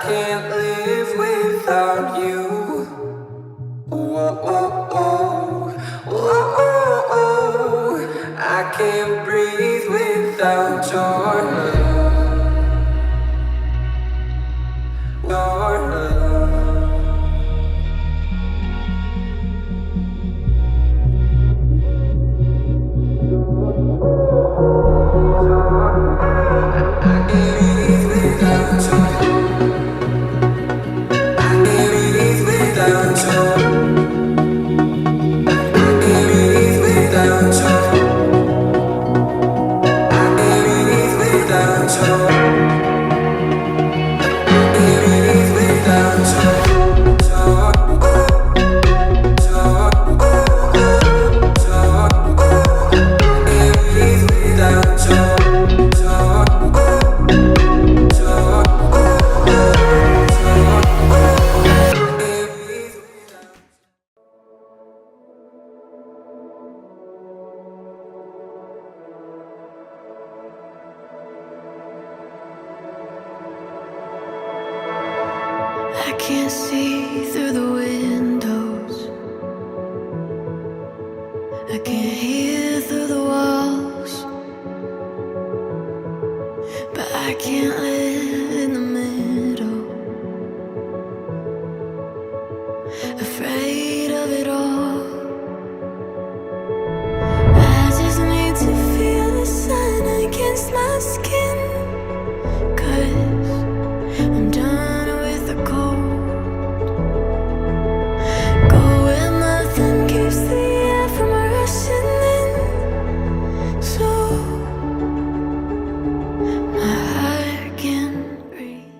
can't live without you. Whoa, whoa, whoa, whoa, whoa. I can't breathe without your love. Your love. I can't breathe without your I can't see through the windows. I can't hear through the walls. But I can't live in the middle, afraid of it all. I just need to feel the sun against my skin, 'cause I'm done with the cold. Go where nothing keeps the air from rushing in, so my heart can breathe.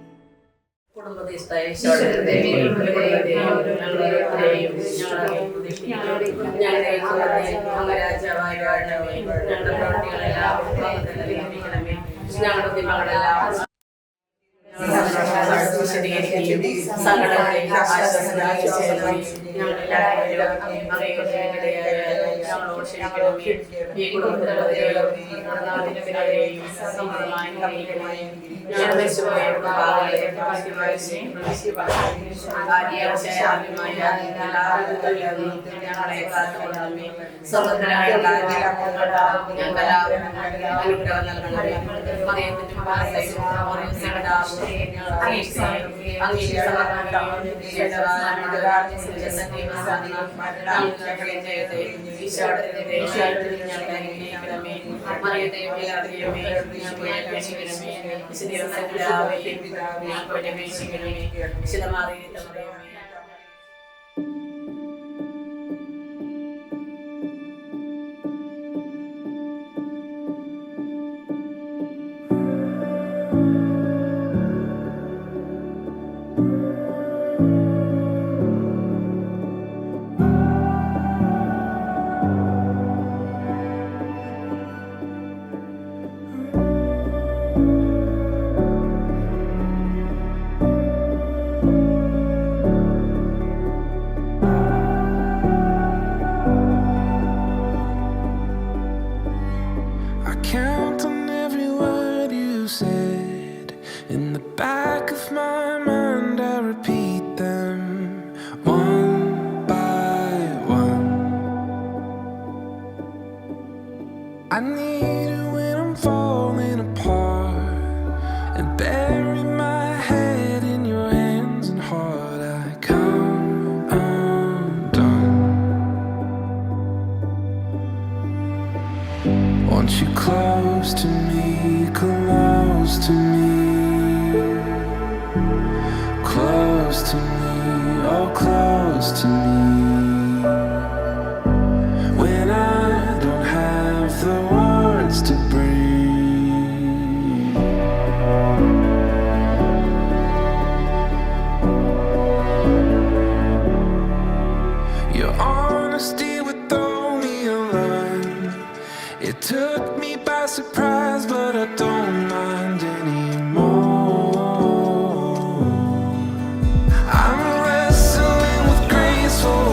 In the back of my mind, I repeat them one by one. I need it when I'm falling apart, and bury my head in your hands and heart. I come undone. Want you close to me, close to me. Close to me, oh close to me. When I don't have the words to breathe. Your honesty would throw me a line. It took me by surprise, but I don't mind anymore. I'm wrestling with grace for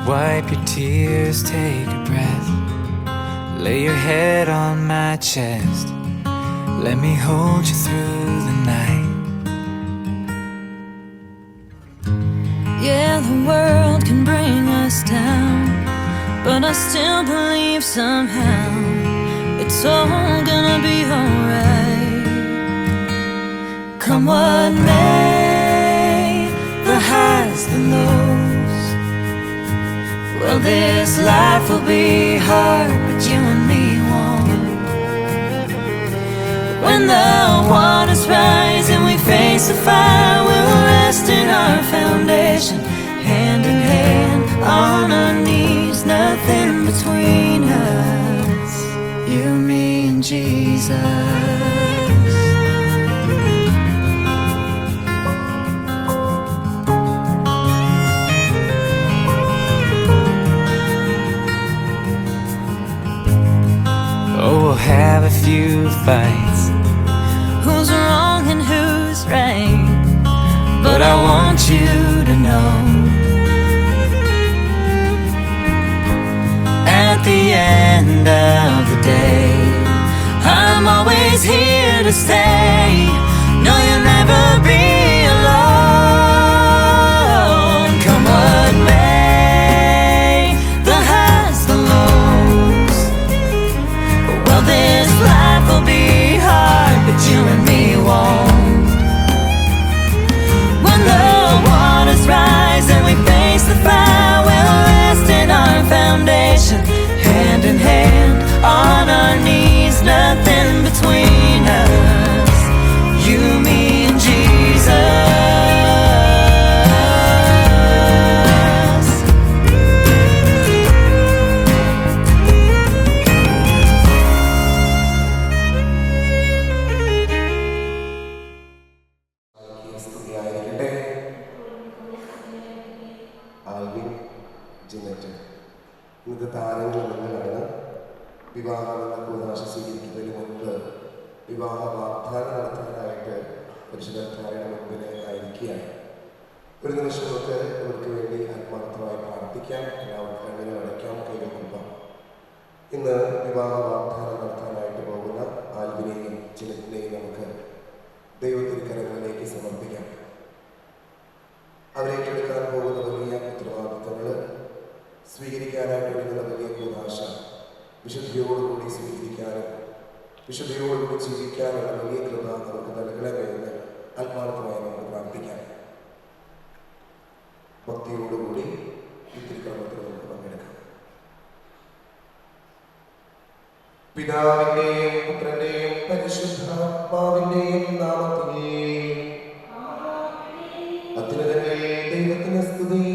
Wipe your tears, take a breath. Lay your head on my chest. Let me hold you through the night. Yeah, the world can bring us down, but I still believe somehow it's all gonna be alright. Come what may, the highs, the lows. Well, this life will be hard, but you and me won't. When the waters rise and we face the fire, we'll rest in our foundation, hand in hand, on our knees, nothing between us, you, me, and Jesus. Oh, we'll have a few fights, Who's wrong and who's right, but I want you to know, at the end of the day, I'm always here to stay. No, you'll never be alone. Come what may, the highs, the lows. Well, this life will be hard, but you and me won't. When the waters rise and we face the fire, we'll rest in our foundation, hand in hand, on our knees, nothing between us, you, me, and Jesus. Alvin, Jinet ഇന്നത്തെ താരങ്ങളാണ്. വിവാഹമെന്ന കൂതാശ സ്വീകരിക്കുന്നതിന് മുൻപ് വിവാഹ വാഗ്ദാനം നടത്താനായിട്ട് പരിശുദ്ധരുടെ മുൻപിൽ ആയിരിക്കുകയാണ്. ഒരു നിമിഷമൊക്കെ ഇവർക്ക് വേണ്ടി ആത്മാർത്ഥമായി പ്രാർത്ഥിക്കാം. എല്ലാവർക്കും കണ്ണുകൾ അടയ്ക്കാം, കൈകൾ കൊടുക്കാം. ഇന്ന് വിവാഹ വാഗ്ദാനം നടത്താനായിട്ട് പോകുന്ന ആൽവിനെയും ജിനറ്റിനെയും നമുക്ക് ദൈവത്തിരിക്കരങ്ങളിലേക്ക് സമർപ്പിക്കാം. അവരേറ്റെടുക്കാൻ പോകുന്ന വലിയ ഉത്തരവാദിത്തങ്ങൾ, സ്വീകരിക്കാനായിട്ട് ഒരുങ്ങുന്ന വലിയ കൂതാശ വിശുദ്ധിയോടുകൂടി സ്വീകരിക്കാനും വിശുദ്ധിയോടുകൂടി ജീവിക്കാനുള്ള വലിയ കൃപ നമുക്ക് നൽകണമെന്ന് ആത്മാർത്ഥമായി നമുക്ക് പ്രാർത്ഥിക്കാം. ഭക്തിയോടുകൂടി ഈ തിരുക്രമത്തിൽ നമുക്ക് പങ്കെടുക്കാം. പിതാവിന്റെയും പുത്രന്റെയും പരിശുദ്ധാത്മാവിന്റെയും നാമത്തിൽ അത്യുന്നതങ്ങളിൽ ദൈവത്തിന് സ്തുതി.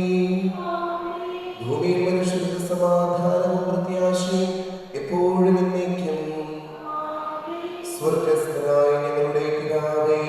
ഭൂമിയിൽ മനുഷ്യർക്ക് സമാധാനവും പ്രത്യാശയും എപ്പോഴും എന്നേക്കും. സ്വർഗസ്ഥനായ ഞങ്ങളുടെ പിതാവേ,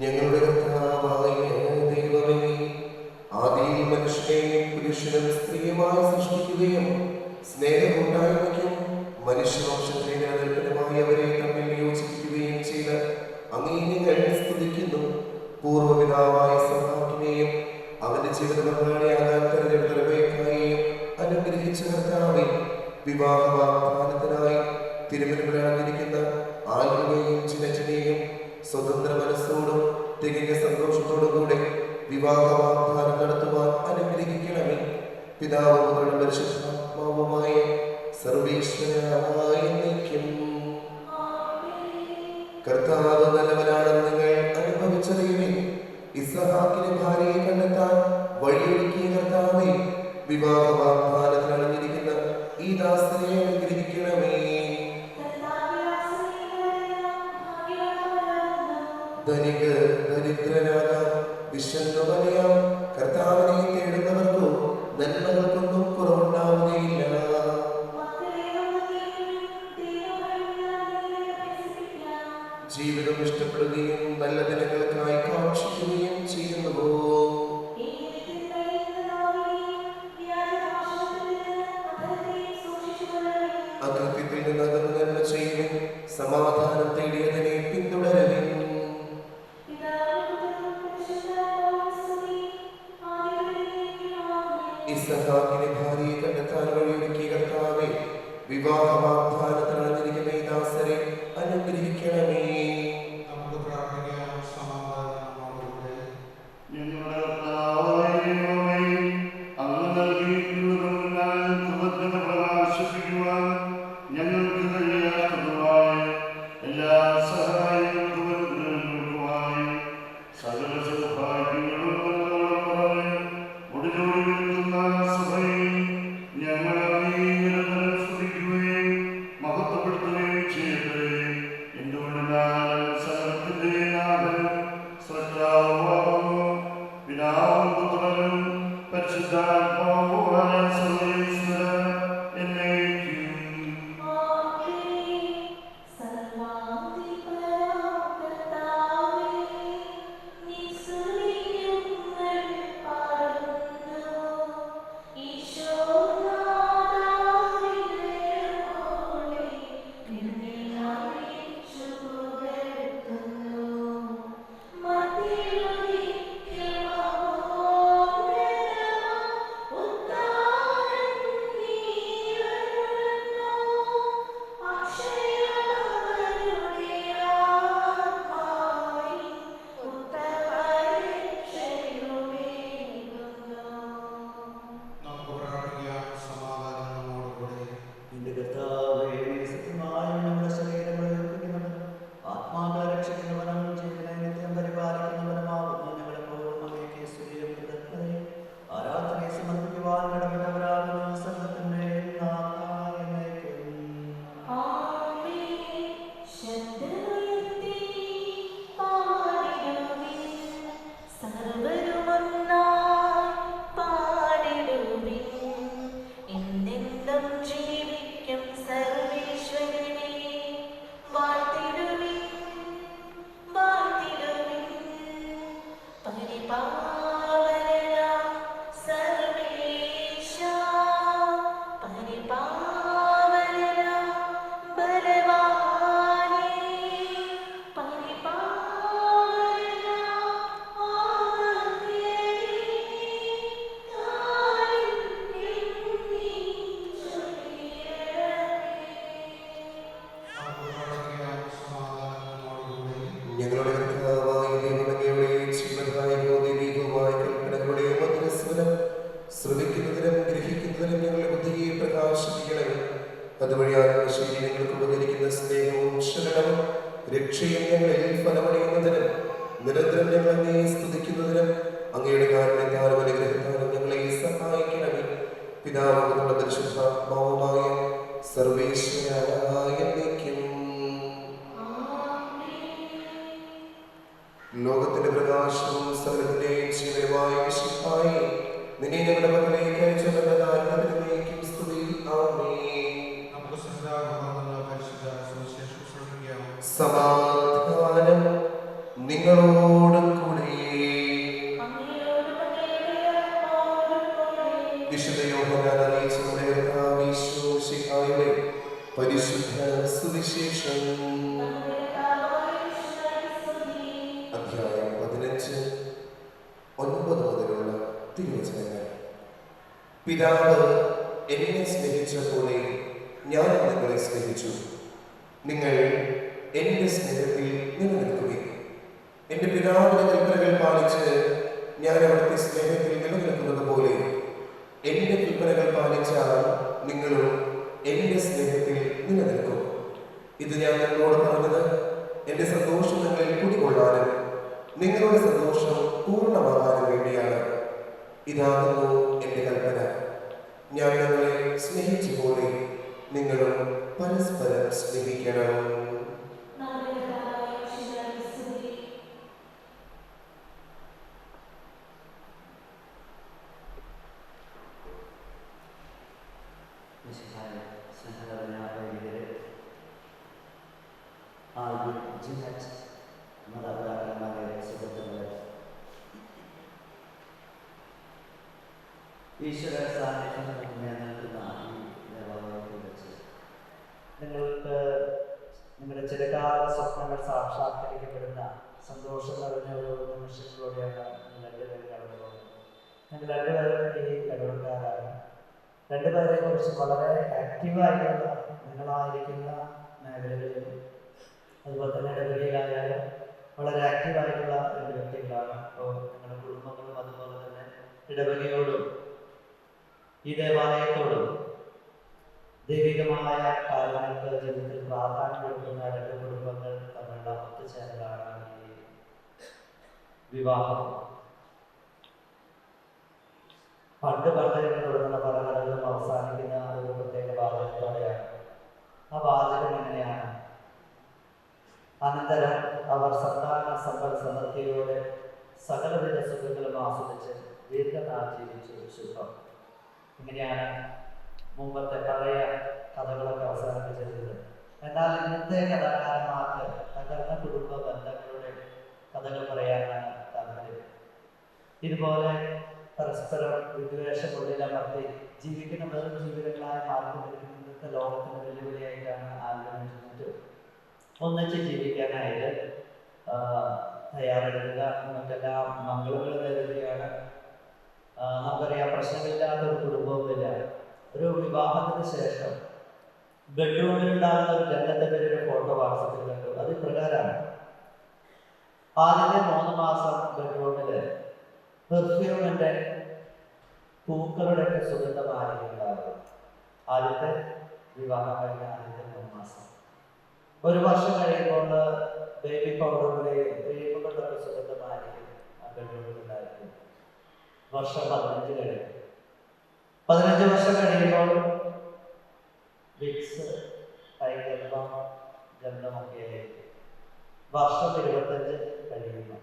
ഞങ്ങളുടെ കർത്താവായ ദൈവമേ, ആദിയിൽ മനുഷ്യനെ പുരുഷനും സ്ത്രീയുമായി സൃഷ്ടിക്കുകയും സ്നേഹമുണ്ടായിരിക്കും മനുഷ്യവംശത്തെ നിലനിൽപ്പനുമായി അവരെ തമ്മിൽ യോജിപ്പിക്കുകയും ചെയ്ത് അങ്ങേ ഞങ്ങൾ സ്തുതിക്കുന്നു. പൂർവ്വപിതാവായ സഹാക്കിനെയും അവന്റെ ജീവിത പങ്കാളിയാകാൻ തെരഞ്ഞെടുത്ത റബേക്കയെയും അനുഗ്രഹിച്ച കർത്താവേ, വിവാഹ വാഗ്ദാനത്തിനായി തിരുമലയിലിരിക്കുന്ന ആൽവിനെയും ജിനറ്റിനെയും സ്വതന്ത്ര മനസ്സോടും തികഞ്ഞ സന്തോഷത്തോടും കൂടെ വിവാഹ വാഗ്ദാനം നടത്തുവാൻ അനുഗ്രഹിക്കണമേ. പിതാവും പുത്രനും പരിശുദ്ധാത്മാവുമായ സർവ്വേശ്വരനായ എന്നേക്കും. കർത്താവ് നല്ലവനാണെന്ന് നിങ്ങൾ അനുഭവിച്ചറിയുവിൻ. ഇസ്ഹാക്കിന്റെ ഭാര്യയെ കണ്ടെത്താൻ വഴിയൊരുക്കിയ കർത്താവേ, വിവാഹ വാഗ്ദാനത്തിൽ അണിഞ്ഞിരിക്കുന്ന ഈ ദാസനെ അനുഗ്രഹിക്കണമേ. ധനിക ദരിദ്രനാകാം, വിശന്നവനെയാം, കർത്താവിനെ തേടുന്നവർക്കോ നന്മകൾക്കൊന്നും കുറവുണ്ടാവുകയില്ല. ജീവിതം ഇഷ്ടപ്പെടുകയും നല്ല ദിനങ്ങൾക്കായി കാക്ഷിക്കുകയും ചെയ്യുന്നുവോ? അകൃത്യത്തിൽ നിന്ന് അകന്നു നന്മ ചെയ്യുവിൻ, സമാധാനം തേടിയതിനെ പിന്തുടരുവിൻ. ഇസ്ഹാക്കിന്റെ ഭാര്യയെ കണ്ടെത്താൻ വഴിയൊരുക്കിയ കർത്താവേ, വിവാഹ വാഗ്ദാനത്തിൽ അണിഞ്ഞിരിക്കുന്ന ഈ ദാസരെ അനുഗ്രഹിക്കണമേ. നമുക്ക് പ്രാർത്ഥിക്കാം. സമാധാനത്തോടെ ഞങ്ങളുടെ കർത്താവായ ദൈവമേ, അങ്ങ് നൽകിയിട്ടുള്ളതിനാൽ കൃതജ്ഞത പ്രകാശിപ്പിക്കുവാൻ ഞങ്ങൾക്ക് കഴിയാത്തതുമായ എല്ലാ സഹായങ്ങൾക്കും അനുഗ്രഹങ്ങൾക്കുമായി സകല സൗഭാഗ്യങ്ങളും ഒടുകൂടി നിൽക്കുന്ന സഭയിൽ ഞങ്ങൾ നിരന്തരം സ്തുതിക്കുകയും മഹത്വപ്പെടുത്തുകയും ചെയ്യട്ടെ. എന്തുകൊണ്ടെന്നാൽ സകലത്തിന്റെ നാഥനും സ്രഷ്ടാവുമാകുന്നു, പിതാവും പുത്രനും പരിശുദ്ധാത്മാവുമായ സർവ്വേശ്വരൻ എന്നേക്കും. നമുക്ക് പ്രാർത്ഥിക്കാം. സമാധാനത്തോടെ നിന്റെ കർത്താവേ, സത്യമായ നമ്മുടെ ശരീരങ്ങളെ ഉറപ്പിക്കുന്നവനും ആത്മാക്കളെ രക്ഷിക്കുന്നവനും ജീവനെ നിത്യം പരിപാലിക്കുന്നവനുമാകുന്നു. ഞങ്ങളെപ്പോഴും അങ്ങേക്ക് സ്തുതിയും കൃതജ്ഞതയും ആരാധനയെ സമർപ്പിക്കുവാൻ കടപ്പെട്ടവരാകുന്നു. സർവ്വത്തിന്റെ നാഥായ എന്നേക്കും. ജീവിക്കും സർവേശ്വരനെ വാഴ്ത്തിടുവിൻ, വാഴ്ത്തിടുവിൻ. പരിപാവനനാം സർവേശാ, പരിപാവനനാം ബലവാനേ, പരിപാവനനാം ആദ്യനേ, കാരുണ്യം നീ നമുക്ക് പ്രാർത്ഥിക്കാം. സമാധാനത്തോടെ ഞങ്ങളുടെ കർത്താവായ ദൈവമേ, ജീവദായകവും ദൈവികവുമായ കൽപ്പനകളുടെ മധുരസ്വരം ശ്രവിക്കുന്നതിനും ഗ്രഹിക്കുന്നതിനും ഞങ്ങളുടെ ബുദ്ധിയെ പ്രകാശിപ്പിക്കണമേ. അതുവഴി ആത്മശരീരങ്ങൾക്ക് ഉപകരിക്കുന്ന സ്നേഹവും ശരണവും രക്ഷയും ഞങ്ങളിൽ ഫലമണിയുന്നതിനും നിരന്തരം ഞങ്ങൾ അങ്ങയെ സ്തുതിക്കുന്നതിനും അങ്ങയുടെ കാരുണ്യത്താലും അനുഗ്രഹത്താലും ഞങ്ങളെ സഹായിക്കണമേ. പിതാവും പരിശുദ്ധാത്മാവുമായ സർവ്വേശ്വരനായ എന്നേക്കും. ലോകത്തിന്റെ പ്രകാശവും സകലത്തിന്റെയും ജീവനുമായ വിശുദ്ധായി നിന്നെ ഞങ്ങളുടെ മക്കളിലേക്ക് അയച്ചുകൊണ്ടേക്കും സ്തുതി. ആമേൻ. നമുക്ക് സന്താപമാകുന്ന പരിശുദ്ധ സുവിശേഷം ശ്രമിക്കാം. സമാധാനം നിങ്ങളോട് കൂടെ. വിശുദ്ധ യോഹന്നാൻ അറിയിച്ച നമ്മുടെ കർത്താവ് യേശു മിശിഹായുടെ പരിശുദ്ധ സുവിശേഷം അധ്യായം 15:9 മുതലുള്ള തിരുവചനങ്ങൾ. പിതാവ് എന്നെ സ്നേഹിച്ച പോലെ ഞാൻ നിങ്ങളെ സ്നേഹിച്ചു. നിങ്ങൾ എന്റെ സ്നേഹത്തിൽ നിലനിൽക്കുകയും എന്റെ പിതാവിന്റെ കൽപ്പനകൾ പാലിച്ച് ഞാൻ അവിടുത്തെ സ്നേഹത്തിൽ നിലനിൽക്കുന്നത് പോലെ എൻ്റെ കൽപ്പനകൾ പാലിച്ചാൽ നിങ്ങളും എൻ്റെ സ്നേഹത്തിൽ നിലനിൽക്കും. ഇത് ഞാൻ നിങ്ങളോട് പറഞ്ഞത് എൻ്റെ സന്തോഷം നിങ്ങളിൽ കുടികൊള്ളാനും നിങ്ങളുടെ സന്തോഷം പൂർണ്ണമാകാനും വേണ്ടിയാണ്. ഇതാകുന്നു എൻ്റെ കൽപ്പന. ഞാൻ നിങ്ങളെ സ്നേഹിച്ച പോലെ നിങ്ങളും പരസ്പരം സ്നേഹിക്കണം. ഈശ്വര സാന്നിധ്യം നിലനിൽക്കുന്ന ഈ ദേവാലയത്തിൽ വെച്ച് നിങ്ങൾക്ക് നിങ്ങളുടെ ചിരകാല സ്വപ്നങ്ങൾ സാക്ഷാത്കരിക്കപ്പെടുന്ന സന്തോഷം നിറഞ്ഞ ഒരു നിമിഷങ്ങളിലൂടെയാണ് നിങ്ങൾ രണ്ടുപേരും കടന്നു പോകുന്നത്. ഞങ്ങൾ രണ്ടുപേരും ഈ ഇടവക്കാരാണ്. രണ്ടുപേരെ കുറിച്ച് വളരെ ആക്റ്റീവായിട്ടുള്ള നിങ്ങളായിരിക്കുന്ന മേഖലകളിലും അതുപോലെ തന്നെ ഇടവകയിലായാലും വളരെ ആക്റ്റീവായിട്ടുള്ള രണ്ട് വ്യക്തികളാണ്. അപ്പോൾ നിങ്ങളുടെ കുടുംബങ്ങളും അതുപോലെ തന്നെ ഇടവകയോടും ഈ ദേവാലയത്തോടും ദൈവികമായ കാര്യങ്ങൾക്ക് ജീവിതത്തിൽ പ്രാധാന്യം കൊടുക്കുന്ന രണ്ട് കുടുംബങ്ങൾ തമ്മിലുള്ള ഒത്തുചേരലാണ് ഈ വിവാഹം. പണ്ട് തുടങ്ങുന്ന പല കഥകളും അവസാനിക്കുന്ന ഒരു പ്രത്യേക വാചകത്തോടെയാണ്. ആ വാചകം എങ്ങനെയാണ്? അനന്തരം അവർ സന്താന സമൃദ്ധിയോടെ സകലവിധ സുഖങ്ങളും ആസ്വദിച്ച് ദീർഘനാൾ ജീവിച്ചു ശുഭം. ഇങ്ങനെയാണ് മുമ്പത്തെ പഴയ കഥകളൊക്കെ അവസാനിപ്പിച്ചത്. എന്നാൽ ഇന്നത്തെ കഥാകാരന്മാർക്ക് തകർന്ന കുടുംബ ബന്ധങ്ങളുടെ കഥകൾ പറയാനാണ് താല്പര്യം. ഇതുപോലെ പരസ്പരം വിദ്വേഷമുള്ളിലമർത്തി ജീവിക്കുന്ന വെറും ജീവിതങ്ങളായി മാറിക്കൊണ്ടിരിക്കുന്ന ഇന്നത്തെ ലോകത്തിന് വെല്ലുവിളിയായിട്ടാണ് ആലോചിച്ചിട്ട് ഒന്നിച്ച് ജീവിക്കാനായിട്ട് തയ്യാറെടുക്കുക. നമുക്കെല്ലാം മംഗളങ്ങൾ നേരിടുകയാണ്. നമുക്കറിയാം, പ്രശ്നമില്ലാത്ത ഒരു കുടുംബവുമില്ല. ഒരു വിവാഹത്തിന് ശേഷം ബെഡ്റൂമിലുണ്ടാകുന്ന ഒരു രംഗത്തെ ഒരു ഫോട്ടോ വാട്സപ്പിൽ കണ്ടു. അത് പ്രകാരമാണ് ആദ്യത്തെ 3 മാസം ബെഡ്റൂമില് പെർഫ്യൂമിന്റെ പൂക്കളുടെ ഒക്കെ സുഗന്ധമായിരിക്കുന്നുണ്ടാകും. ആദ്യത്തെ വിവാഹം കഴിഞ്ഞ ആദ്യത്തെ 3 മാസം. 1 വർഷം കഴിയുമ്പോൾ ബേബി പൗഡറുടെയും ക്രീമുകളുടെ ഒക്കെ സുഗന്ധമായിരിക്കും ആ ബെഡ്റൂമിലുണ്ടായിരിക്കും. വർഷം 15 കഴിയും. 15 വർഷം കഴിയുമ്പോൾ വിക്സ്, കൈഗന്ധം, ഗന്ധമൊക്കെ ആയിരിക്കും. വർഷം 25 കഴിയുന്നു.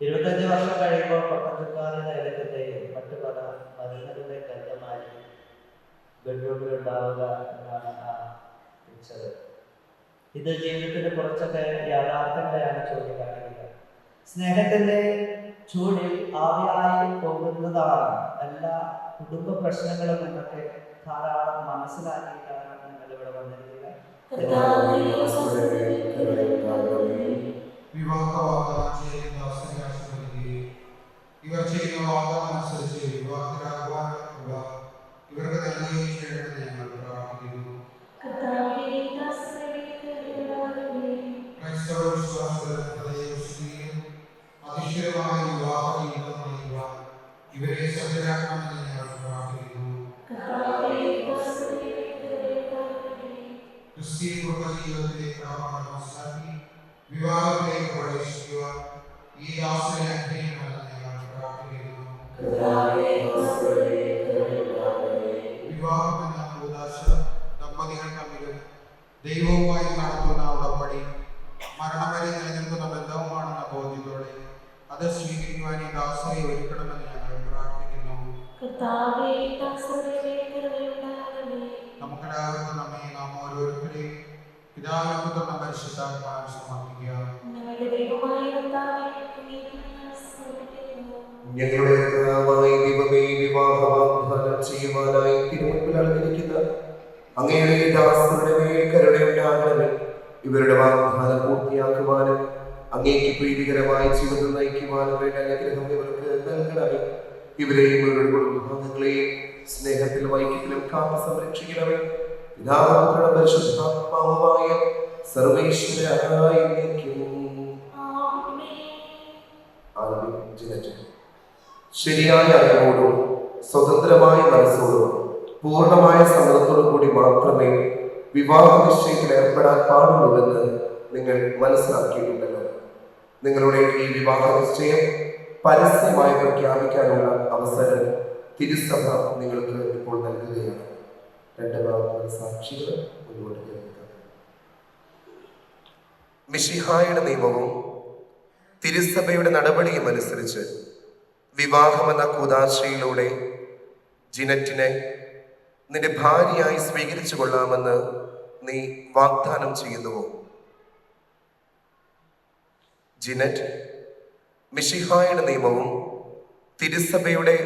25 വർഷം കഴിയുമ്പോൾ പട്ടച്ചുക്കാരി തൈലത്തിൻ്റെയും മറ്റു പല മരുന്നുകളുടെ ഗന്ധമായിരിക്കും ബെഡ്റൂമിലുണ്ടാവുക എന്നാണ് ആ പിക്ചർ. ഇത് ജീവിതത്തിന്റെ കുറച്ചൊക്കെ യാഥാർത്ഥ്യങ്ങളെയാണ് ചൂണ്ടിക്കാണിക്കുക. സ്നേഹത്തിന്റെ ചൂടിൽ ആവിയായി പോകുന്നതാണ് എല്ലാ കുടുംബ പ്രശ്നങ്ങളും എന്നൊക്കെ ധാരാളം മനസ്സിലാക്കിയിട്ടാണ് നിങ്ങൾ ഇവിടെ വന്നിരിക്കുക. വിവാഹ വാഗ്ദാനം ചെയ്യുന്ന അവസരം ആസ്വദിക്കുകയും ഇവർ ചെയ്യുന്ന വാഗ്ദാനം അനുസരിച്ച് വിവാഹത്തിലാകുവാനുള്ള ഇവർക്ക് നൽകുകയും ചെയ്യണമെന്ന് ഞങ്ങൾ പ്രാർത്ഥിക്കുന്നു. ക്രൈസ്തവ വിശ്വാസത്തിലും അതിശയമായ വിവാഹ ജീവിതം നയിക്കുവാൻ ഇവരെ സജ്ജരാക്കണമെന്ന് ഞങ്ങൾ പ്രാർത്ഥിക്കുന്നു. ക്രിസ്തീയ കുടുംബജീവിതത്തിലേക്ക് മനസ്സിലാക്കി വിവാഹത്തിലേക്ക് പ്രവേശിക്കുവാൻ ഈ ദാസനെ അനുഗ്രഹിക്കണമെന്ന് ഞങ്ങൾ പ്രാർത്ഥിക്കുന്നു. വിവാഹം എന്ന ഉദാശ ദമ്പതികൾ തമ്മിലും ദൈവവുമായി നടത്തുന്ന ഉടമ്പടി മരണം വരെ നിലനിൽക്കുന്ന ബന്ധവുമാണെന്ന ബോധ്യത്തോടെ അത് സ്വീകരിക്കുവാൻ ഈ ദാസനെ ഒരുക്കണമെന്ന് ഞങ്ങൾ പ്രാർത്ഥിക്കുന്നു. നമുക്കെല്ലാവർക്കും നാം ഓരോരുത്തരെയും പിതാവിനും പരിശുദ്ധാത്മാവിനും സമർപ്പിക്കാം. ഞങ്ങളുടെ ദൈവമേ, വിവാഹ വാഗ്ദാനം ചെയ്യുവാനായി തിരുമുൻപിൽ അണിഞ്ഞിരിക്കുന്ന അങ്ങയുടെ ദാസരുടെ മേൽ കരുണയുണ്ടാകണമേ. ഇവരുടെ വാഗ്ദാനം പൂർത്തിയാക്കുവാനും അങ്ങേക്ക് പ്രീതികരമായി ജീവിതം നയിക്കുവാനും വേണ്ട അനുഗ്രഹം ഇവർക്ക് നൽകണമേ. ഇവരെയും ഇവരുടെ കുടുംബാംഗങ്ങളെയും സ്നേഹത്തിലും ഐക്യത്തിലും കാത്തു സംരക്ഷിക്കണമേ. പിതാപുത്രനും പരിശുദ്ധാത്മാവുമായ സർവേശ്വരനായ ശരിയായ അറിവോടും സ്വതന്ത്രമായ മനസ്സോടും പൂർണ്ണമായ സമ്മതത്തോടും കൂടി മാത്രമേ വിവാഹ നിശ്ചയത്തിൽ ഏർപ്പെടാൻ പാടുള്ളൂവെന്ന് നിങ്ങൾ മനസ്സിലാക്കിയിട്ടുണ്ടല്ലോ. നിങ്ങളുടെ ഈ വിവാഹ നിശ്ചയം പരസ്യമായി പ്രഖ്യാപിക്കാനുള്ള അവസരം തിരുസഭ നിങ്ങൾക്ക് ഇപ്പോൾ നൽകുകയാണ്. രണ്ട് ഭാഗങ്ങളുടെ സാക്ഷികൾ മുന്നോട്ട് കേൾക്കുക. മിശിഹായുടെ നിയമവും തിരുസഭയുടെ നടപടിയും അനുസരിച്ച് വിവാഹമെന്ന കൂദാശയിലൂടെ ജിനറ്റിനെ നിന്റെ ഭാര്യയായി സ്വീകരിച്ചു കൊള്ളാമെന്ന് നീ വാഗ്ദാനം ചെയ്യുന്നുവോ? ജിനറ്റ് മിശിഹായുടെ നിയമവും തിരുസഭയുടെ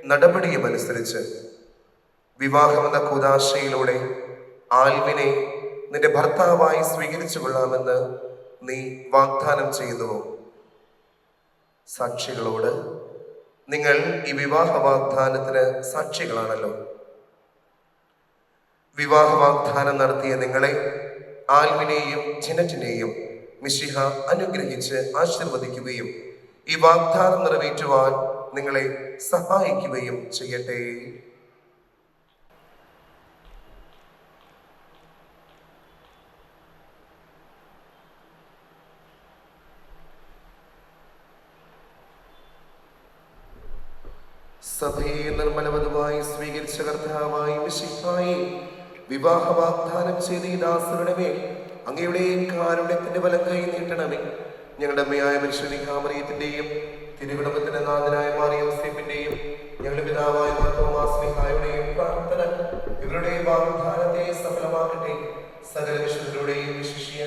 നടപടിയും അനുസരിച്ച് വിവാഹമെന്ന കൂദാശയിലൂടെ ആൽവിനെ നിന്റെ ഭർത്താവായി സ്വീകരിച്ചു കൊള്ളാമെന്ന് നീ വാഗ്ദാനം ചെയ്യുന്നുവോ? സാക്ഷികളോട് നിങ്ങൾ ഈ വിവാഹ വാഗ്ദാനത്തിന് സാക്ഷികളാണല്ലോ. വിവാഹ വാഗ്ദാനം നടത്തിയ നിങ്ങളെ, ആൽവിനെയും ജിനറ്റിനെയും മിശിഹ അനുഗ്രഹിച്ച് ആശീർവദിക്കുകയും ഈ വാഗ്ദാനം നിറവേറ്റുവാൻ നിങ്ങളെ സഹായിക്കുകയും ചെയ്യട്ടെ. സഭയെ നിർമ്മലവധുവായി സ്വീകരിച്ച കർത്താവായി മിശിഹായെ, വിവാഹ വാഗ്ദാനം ചെയ്ത ഈ ദാസരുടെ മേൽ അങ്ങയുടെ കാരുണ്യത്തിന്റെ വലം കൈ നീട്ടണമേ. ഞങ്ങളുടെ അമ്മയായ പരിശുദ്ധിമറിയത്തിന്റെയും തിരുകുടുംബത്തിന്റെ നാഥനായ മാറിയ യോസേപ്പിന്റെയും ഞങ്ങളുടെ പിതാവായ തോമാസ്ലിഹായുടെയും പ്രാർത്ഥന ഇവരുടെ വാഗ്ദാനത്തെ സഫലമാക്കട്ടെ. സകല വിശുദ്ധരുടെയും വിശിഷ്യ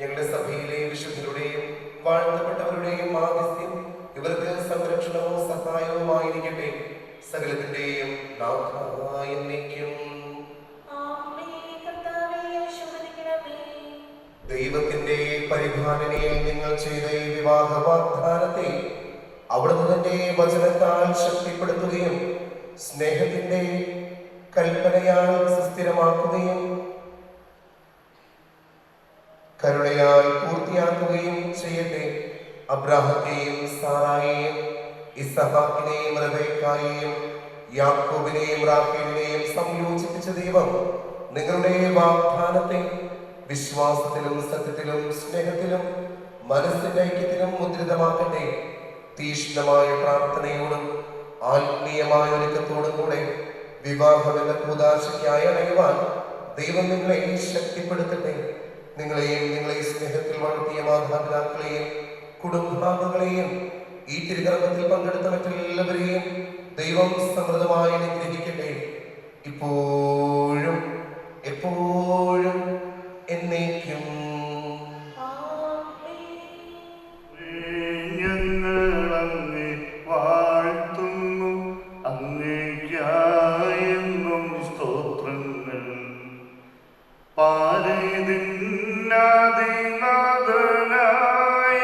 ഞങ്ങളുടെ സഭയിലെ വിശുദ്ധരുടെയും വാഴ്ത്തപ്പെട്ടവരുടെയും മാധ്യസ്ഥ്യം ഇവർക്ക് സംരക്ഷണവും സഹായവുമായിരിക്കട്ടെ. സകലത്തിന്റെയും നാഥായ എന്നേക്കും. ദൈവത്തിന്റെ പരിപാലനയിൽ നിങ്ങൾ ചെയ്ത ഈ വിവാഹ വാഗ്ദാനത്തെ അവിടുന്ന് തന്റെ വചനത്താൽ ശക്തിപ്പെടുത്തുകയും സ്നേഹത്തിന്റെ കൽപ്പനയാൽ സുസ്ഥിരമാക്കുകയും കരുണയാൽ പൂർത്തിയാക്കുകയും ചെയ്യട്ടെ. അബ്രാഹത്തെയും സാറായെയും ഇസഹാക്കിനെയും റബേക്കായെയും യാക്കോബിനെയും റാഹേലിനെയും സംയോജിപ്പിച്ച ദൈവം നിങ്ങളുടെ വാഗ്ദാനത്തെ വിശ്വാസത്തിലും സത്യത്തിലും സ്നേഹത്തിലും മനസ്സിന്റെ ഐക്യത്തിലും മുദ്രിതമാക്കട്ടെ. തീക്ഷ്ണമായ പ്രാർത്ഥനയോടും ആത്മീയമായ ഒരുക്കത്തോടും കൂടെ വിവാഹമെന്ന കൂദാശയ്ക്കായി അണയുവാൻ ദൈവം നിങ്ങളെ ശക്തിപ്പെടുത്തട്ടെ. നിങ്ങളെയും നിങ്ങളെ സ്നേഹത്തിൽ വളർത്തിയ മാതാപിതാക്കളെയും കുടുംബാംഗങ്ങളെയും ഈ തിരുകർമ്മത്തിൽ പങ്കെടുത്ത മറ്റെല്ലാവരെയും ദൈവം സമൃദ്ധമായി അനുഗ്രഹിക്കട്ടെ. ഇപ്പോഴും എപ്പോഴും എന്നേക്കും. ഞങ്ങളങ്ങേ വാഴ്ത്തുന്നു, അങ്ങേയ്ക്കായെന്നും സ്തോത്രങ്ങൾ. പാരിതിന്നാദിനാഥനായ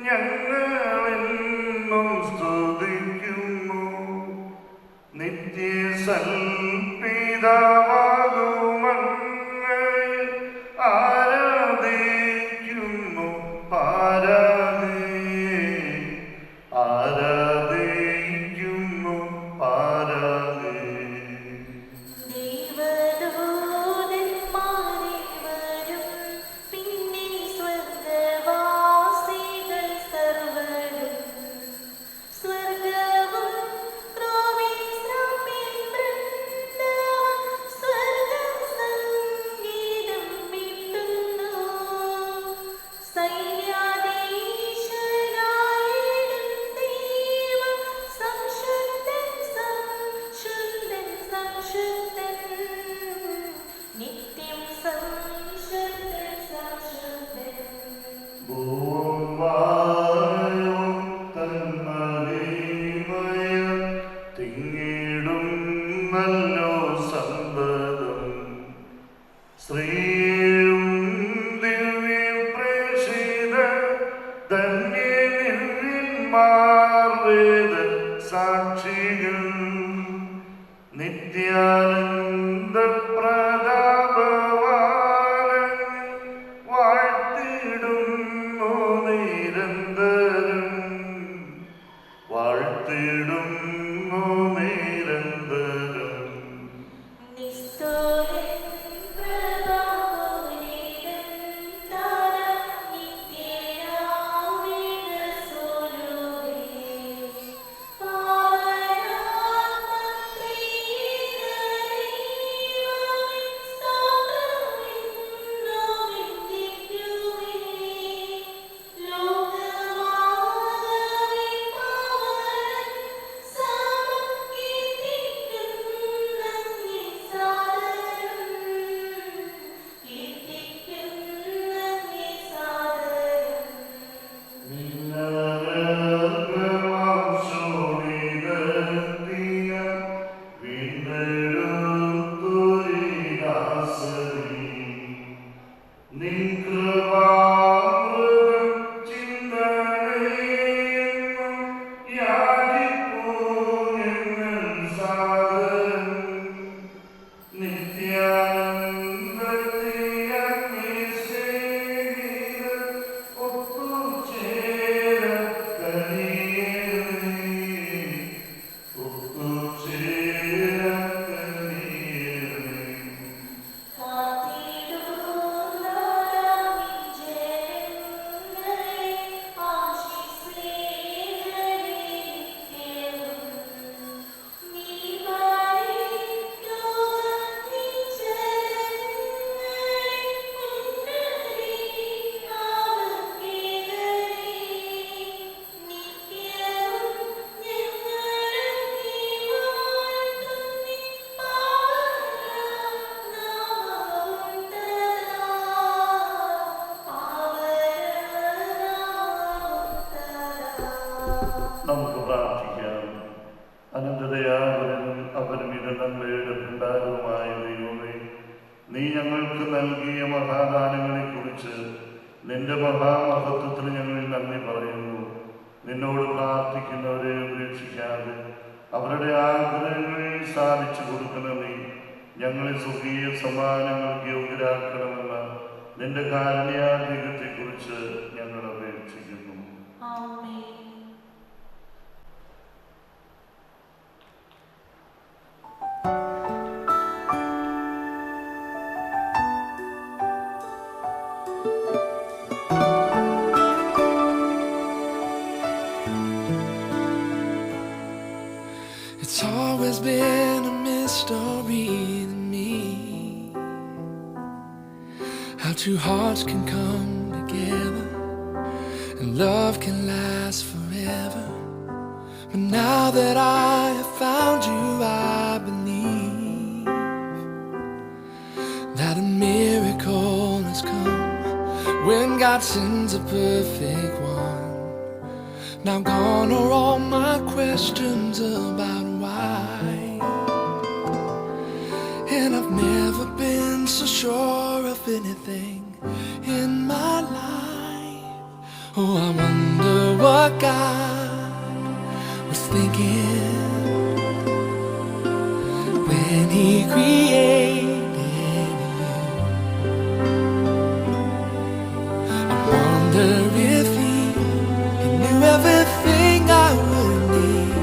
ഞങ്ങളെന്നും സ്തുതിക്കുന്നു. നിത്യസൽപിതാവാകുമങ്ങേ ആരാധിക്കുന്നു, ആരാധിക്കുന്നു, ദേവദൂതന്മാരെ വരും, പിന്നെ സ്വർഗ്ഗവാസികൾ സർവ്വരും. സ്വർഗ്ഗവും ക്രോവീശ്രാമ്യ വൃന്ദവും സ്വർഗ്ഗം സംഗീതം മീട്ടുന്നു. സൈന്യാധീശനായിടും ദൈവം സംശുദ്ധൻ, സംശുദ്ധൻ, സംശുദ്ധൻ, നിത്യം സംശുദ്ധൻ, സംശുദ്ധൻ. ഭൂവായും തന്മഹിമയ തിങ്ങിടും നല്ലോ സമ്പദം. ശ്രീയും ദിവ്യപ്രേഷിത ധന്യനിർമ്മാർ വേദ സാക്ഷികൾ. നിത്യാനന്ദ പ്രതാപവാനങ്ങ് വാഴ്ത്തിടുന്നു നിരന്തരം, വാഴ്ത്തിടുന്നു നിരന്തരം. നമുക്ക് പ്രാർത്ഥിക്കാം. അനന്തതയാവനും അപരിമിത നന്മയുടെ ഭണ്ഡാരവുമായ ദൈവമേ, നീ ഞങ്ങൾക്ക് നൽകിയ മഹാദാനങ്ങളെക്കുറിച്ച് നിന്റെ മഹാമഹത്വത്തിന് ഞങ്ങൾ നന്ദി പറയുന്നു. നിന്നോട് പ്രാർത്ഥിക്കുന്നവരെ ഉപേക്ഷിക്കാതെ അവരുടെ ആഗ്രഹങ്ങൾ സാധിച്ചു കൊടുക്കണമേ. ഞങ്ങളെ സ്വർഗീയ സമ്മാനങ്ങൾക്ക് യോഗ്യരാക്കണമെന്ന നിന്റെ കാരുണ്യാധികത്തെക്കുറിച്ച് ഞങ്ങൾ അപേക്ഷിക്കുന്നു. It's always been a mystery to me how two hearts can come together and love can last forever. But now that I have found you, I believe that a miracle has come when God sends a perfect one. Now gone are all my questions about why, and I've never been so sure of anything in my life. Oh, I wonder what God was thinking when He created you. I wonder if He knew everything I would need,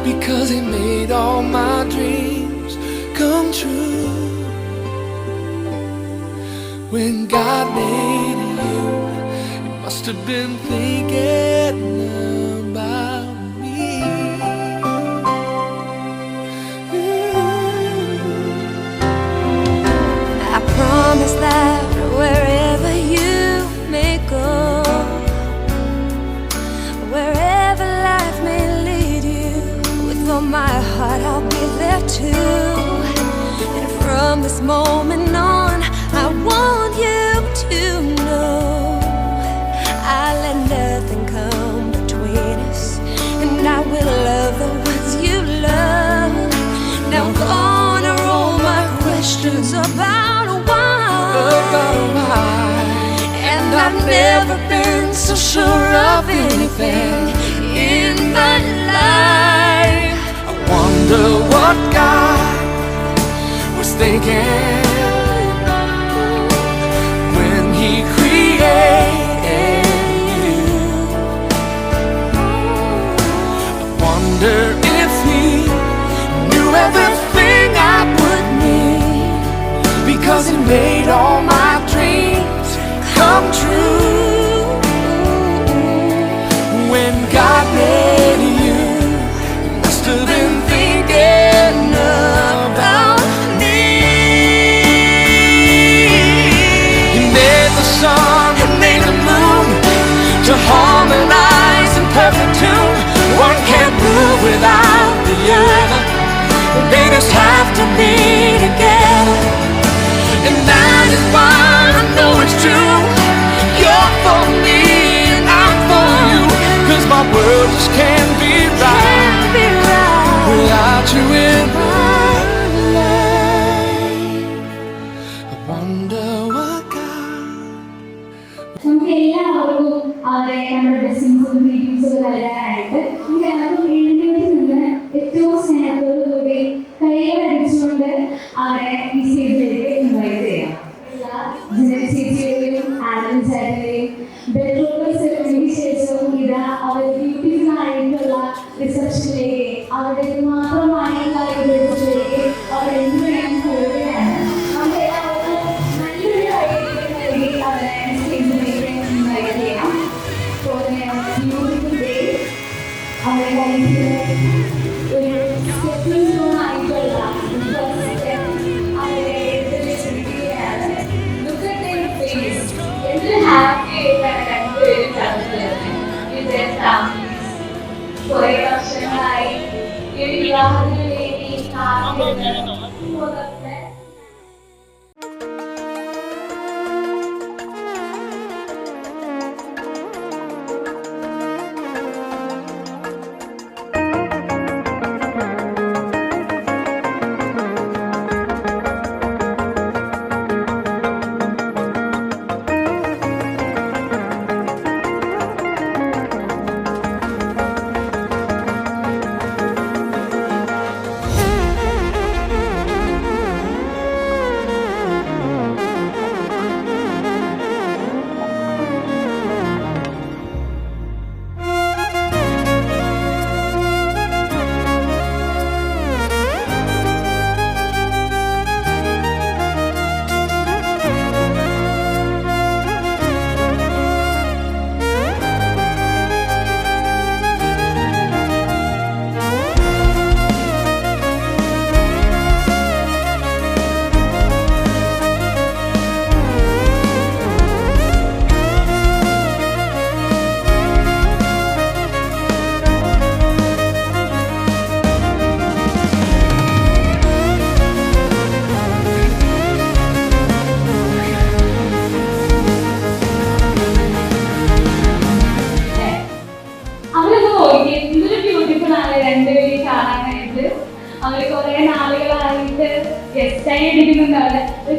because He made all my dreams come true. When God made you, He must have been thinking about me. I promise that wherever you may go, wherever life may lead you, with all my heart I'll be there too. And from this moment on, I want you to know I'll let nothing come between us, and I will love the ones you love. Now gone are all my questions about why, and I've never been so sure of anything in my life. I wonder what God was thinking when He created you. I wonder if He made all my dreams come true. When God made you, He must have been thinking about me. He made the sun, He made the moon to harmonize in perfect tune. One can't move without the other. They just have to be together. And that is why I know it's true. You're for me and I'm for you. 'Cause my world just can't be right without you in my life. I wonder what God. നമുക്ക് എല്ലാവർക്കും അവരെ നമ്മുടെ ബ്ലെസ്സിങ്സും ഗ്രീറ്റിംഗ്സും നൽകാനായിട്ട് നമുക്ക് എല്ലാവർക്കും എഴുന്നേറ്റ് നിന്ന് ഏറ്റവും സ്നേഹത്തോടുകൂടി കൈകളടിച്ചുകൊണ്ട് അവരെ ഈ സ്റ്റേജിലേക്ക് ഇൻവൈറ്റ് ചെയ്യാം. ചേച്ചിയെയും ആനന്ദ ചേട്ടനെയും ബെഡ്റൂം സെറമണിക്ക് ശേഷവും ഇതാ അവർ ബ്യൂട്ടിഫുൾ ആയിട്ടുള്ള റിസപ്ഷനിലേക്ക് അവരുടെ മാത്രമായിട്ടുള്ള റിസപ്ഷനിലേക്ക് അവർ എന്ത് വേണം പോവുകയാണ്. നമുക്ക് എല്ലാവർക്കും നല്ലൊരു ഐഡിയ നൽകി അവരെ സ്റ്റേജിലേക്ക് ഇൻവൈറ്റ് ചെയ്യാം. ബ്യൂട്ടിഫുൾ ഡേ അവരുടെ ലൈഫിലെ ഒരു സ്റ്റെപ്പിംഗ് സ്റ്റോൺ ആയിട്ടുള്ള ഫസ്റ്റ് സ്റ്റെപ്പ് അവരെ എടുത്തിരിക്കുകയാണ്. Look at their face. എന്തൊരു ഹാപ്പി ആയിട്ടാണ് രണ്ടുപേരും കടന്നത് വിത്ത് ദെയർ ഫാമിലീസ്. കുറേ വർഷങ്ങളായി ഈ വിവാഹത്തിന് വേണ്ടി കാത്തിരുന്ന്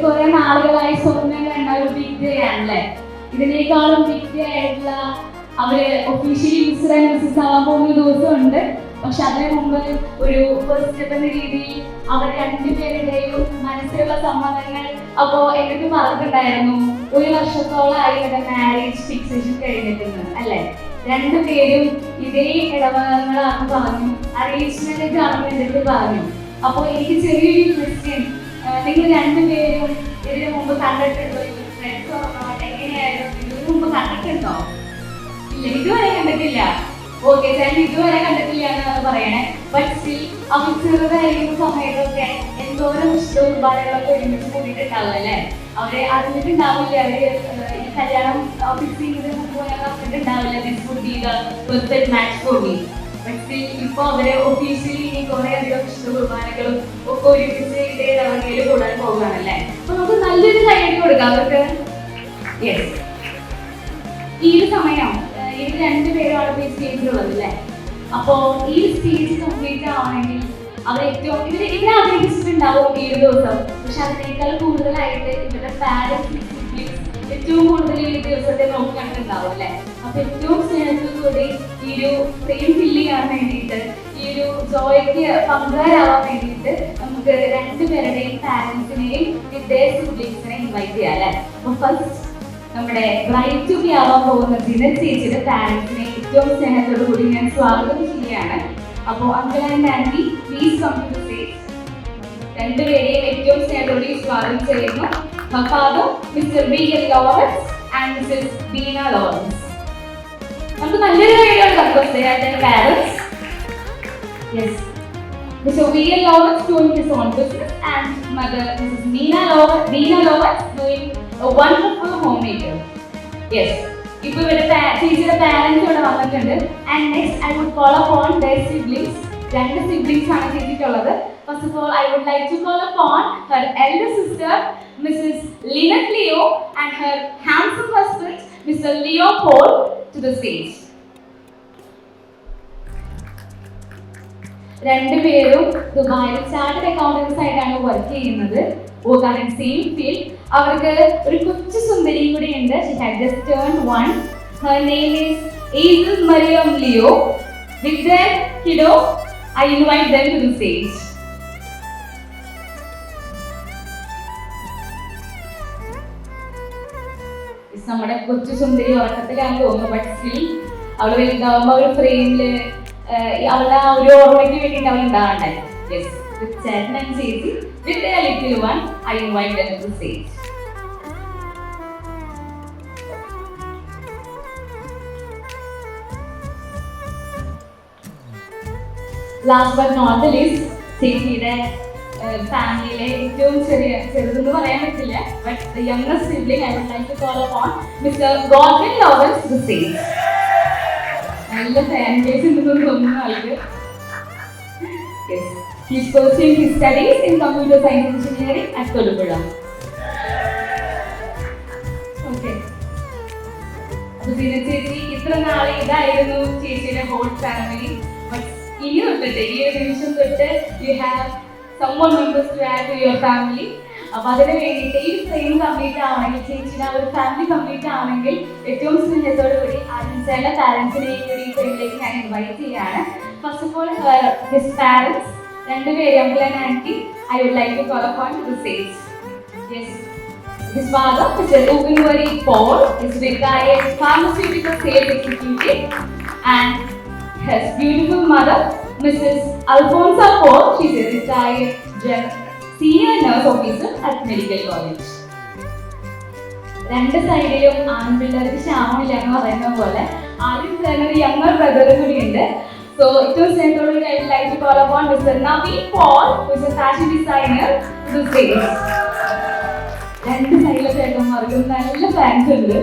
കുറെ നാളുകളായി സ്വപ്നം കണ്ട ഒരു ബിഗ് ഡേ ആണല്ലേ. ഇതിനേക്കാളും ബിഗ് ഡേ ആയിട്ടുള്ള അവര് ഒഫീഷ്യലി മിസ്റ്റർ ആൻഡ് മിസ്സസ് ആവാൻ പോകുന്ന ദിവസമുണ്ട്. പക്ഷെ അതിനു മുമ്പ് ഒരു ഫസ്റ്റ് സ്റ്റെപ്പ് എന്ന രീതിയിൽ അവർ രണ്ടുപേരുടെയും മനസ്സിലുള്ള സമ്മതങ്ങൾ അപ്പോ എനിക്ക് പറഞ്ഞിട്ടുണ്ടായിരുന്നു. 1 വർഷത്തോളമായി ഇവിടെ മാരേജ് ഫിക്സേഷൻ കഴിഞ്ഞിട്ടുണ്ട് അല്ലെ. രണ്ടുപേരും ഇതേ ഇടവകളാണെന്ന് പറഞ്ഞു, അറേഞ്ച് മാരേജ് ആണെന്ന് എൻ്റെ അടുത്ത് പറഞ്ഞു. അപ്പോൾ എനിക്ക് ചെറിയൊരു ക്വസ്റ്റ്യൻ, നിങ്ങൾ രണ്ടുപേരും ഇതിനു മുമ്പ് കണ്ടിട്ടുണ്ടോ? എങ്ങനെയായിരുന്നു? ഇതിനു മുമ്പ് കണ്ടിട്ടുണ്ടോ? ഇല്ല, ഇതുവരെ കണ്ടിട്ടില്ല. ഓക്കെ, ചേട്ടൻ ഇതുവരെ കണ്ടിട്ടില്ല എന്നാണ് പറയണേ. ബട്ട് സ്റ്റിൽ അവർ ചെറുതായിരിക്കുന്ന സമയത്തൊക്കെ എന്തോരം കുർബാനകളൊക്കെ ഒരുമിച്ച് കൂടിയിട്ടുണ്ടാവും അല്ലേ. അവരെ അറിഞ്ഞിട്ടുണ്ടാവില്ല, അവര് ഈ കല്യാണം ഫിക്സ് ചെയ്ത് പോയാൽ അറിഞ്ഞിട്ടുണ്ടാവില്ല this would be the perfect match for me. But still ഇപ്പൊ അവരെ ഒഫീഷ്യലി ഇനി കുറെ അധികം വിശുദ്ധ കുർബാനകളും ഒക്കെ ഒരുമിച്ച് ഇതേ ഇടവകയിൽ കൂടാൻ പോകുകയാണല്ലേ. അപ്പൊ നമുക്ക് നല്ലൊരു കൈയ്യടി കൊടുക്കാം അവർക്ക്. യെസ്, ഈ ഒരു സമയം ഇത് രണ്ടുപേരാണ് ഈ സ്റ്റേജിലുള്ളത് അല്ലേ. അപ്പോ ഈ സ്റ്റേജ് കംപ്ലീറ്റ് ആവണമെങ്കിൽ അവർ ഏറ്റവും ഇവരെ ആഗ്രഹിച്ചിട്ടുണ്ടാവും ഈ ഒരു ദിവസം. പക്ഷെ അതിനേക്കാൾ കൂടുതലായിട്ട് ഇവരുടെ പാരന്റ്സ് ഏറ്റവും കൂടുതൽ ഈ ദിവസത്തെ നോക്കി കണ്ടിട്ടുണ്ടാവും അല്ലെ. അപ്പൊ ഏറ്റവും സ്നേഹത്തോടുകൂടി ഈ ഒരു ഫ്രെയിം ഫില്ല് ചെയ്യാൻ വേണ്ടിയിട്ട്, ഈ ഒരു ജോയ്ക്ക് പങ്കാരാവാൻ വേണ്ടിയിട്ട് നമുക്ക് രണ്ടുപേരുടെയും പാരന്റ്സിനെയും വിത്ത് സിബ്ലിങ്സിനെയും ഇൻവൈറ്റ് ചെയ്യാം അല്ലെ. അപ്പൊ ഫസ്റ്റ് നമ്മുടെ ബ്രൈഡ് ടു ബി ആവാൻ പോകുന്ന ദിന ചേച്ചിയുടെ പാരന്റ്സിനെ ഏറ്റവും സ്നേഹത്തോടു കൂടി ഞാൻ സ്വാഗതം ചെയ്യുകയാണ്. അപ്പോൾ uncle and aunty please come to the stage. രണ്ടുപേരെയും ഏറ്റവും സ്നേഹത്തോടെ സ്വാഗതം ചെയ്യുന്നു. Father Mr B.L. Lawrence and Mrs Beena Lawrence. നമുക്ക് നല്ലൊരു കാര്യമാണ് parents. Yes, Mr. B.L. Lawrence doing his own business and mother Mrs. Beena Lawrence doing a wonderful homemaker. Yes. ഇപ്പോൾ ഇവിടെ ചേച്ചിയുടെ പാരന്റ്സ് ഇവിടെ വന്നിട്ടുണ്ട്. And next I would call upon their siblings. രണ്ട് siblings ആണ് ചേച്ചിക്കുള്ളത്. First of all, I would like to call upon her elder sister, Mrs. Lynette Leo, and her handsome husband, Mr. Leo Paul, to the stage. രണ്ടുപേരും ദുബായിൽ chartered accountants ആയിട്ടാണ് work ചെയ്യുന്നത്. കാരണം same field. അവർക്ക് ഒരു കൊച്ചു സുന്ദരിയും കൂടി ഉണ്ട്. She had just turned 1. Her name is Hazel Mariam Leo. With their kiddo, I invite them to the stage. നമ്മുടെ കൊച്ചു സുന്ദരി ഉറക്കത്തിലാണ് തോന്നുന്നു. ബട്ട് സ്റ്റിൽ അവൾ വലുതാവുമ്പോൾ ഒരു ഫ്രെയിമില് അവളുടെ ആ ഒരു ഓർമ്മയ്ക്ക് വേണ്ടിയിട്ട് അവൾ ഉണ്ടാവണ്ടേ. യെസ്, വിത്ത് ചേട്ടൻ ആൻഡ് ചേച്ചി, with a little one, I invite them to stage. Last but not the least, ചേച്ചിയുടെ ഫാമിലിയിലെ ഏറ്റവും ചെറുതെന്ന് പറയാൻ പറ്റില്ല, but the youngest sibling I would like to call upon Mr Godwin Lawrence to the stage. നല്ല fan base ഉണ്ടെന്ന് തോന്നുന്നു ആൾക്ക്. Yes, he is pursuing his studies in computer science engineering at Kolupuzha. Okay. അപ്പോൾ ചേച്ചി ഇത്ര നാളെ ഇതായിരുന്നു ചേച്ചിയുടെ ഹോൾ ഫാമിലി. ബട്ട് ഇനി തൊട്ടിട്ട് ഈ ഒരു നിമിഷം തൊട്ട് you have some more members to add to your family. അപ്പോൾ അതിന് വേണ്ടിയിട്ട് ഈ ഫ്രെയിം കംപ്ലീറ്റ് ആവണമെങ്കിൽ, ചേച്ചിയുടെ ആ ഒരു ഫാമിലി കംപ്ലീറ്റ് ആവണമെങ്കിൽ ഏറ്റവും സ്നേഹത്തോടു കൂടി ആദിത്യയുടെ പാരൻസിനെയും കൂടി ഈ ഫ്രെയിമിലേക്ക് ഞാൻ ഇൻവൈറ്റ് ചെയ്യാണ്. First of all his parents, രണ്ടുപേര് uncle and aunty, I would like to call upon to the stage. Yes, his father mister Ugunwari Paul is retired pharmaceutical sales executive, and his beautiful mother Mrs. Alfonsa Paul, she is a retired senior nurse officer at Medical College. രണ്ട് സൈഡിലും ആൺപിള്ളേർക്ക് ക്ഷാമമില്ല എന്ന് പറയുന്ന പോലെ ആദ്യം തന്നെ ഒരു younger ബ്രദറും കൂടി ഉണ്ട്. സോ ഏറ്റവും സ്നേഹത്തോടുകൂടി I would like to call upon Mr Naveen Paul, who is a fashion designer, to the stage. രണ്ട് സൈഡിലെ ചേട്ടന്മാർക്കും നല്ല ഫാൻസ് ഉണ്ട്.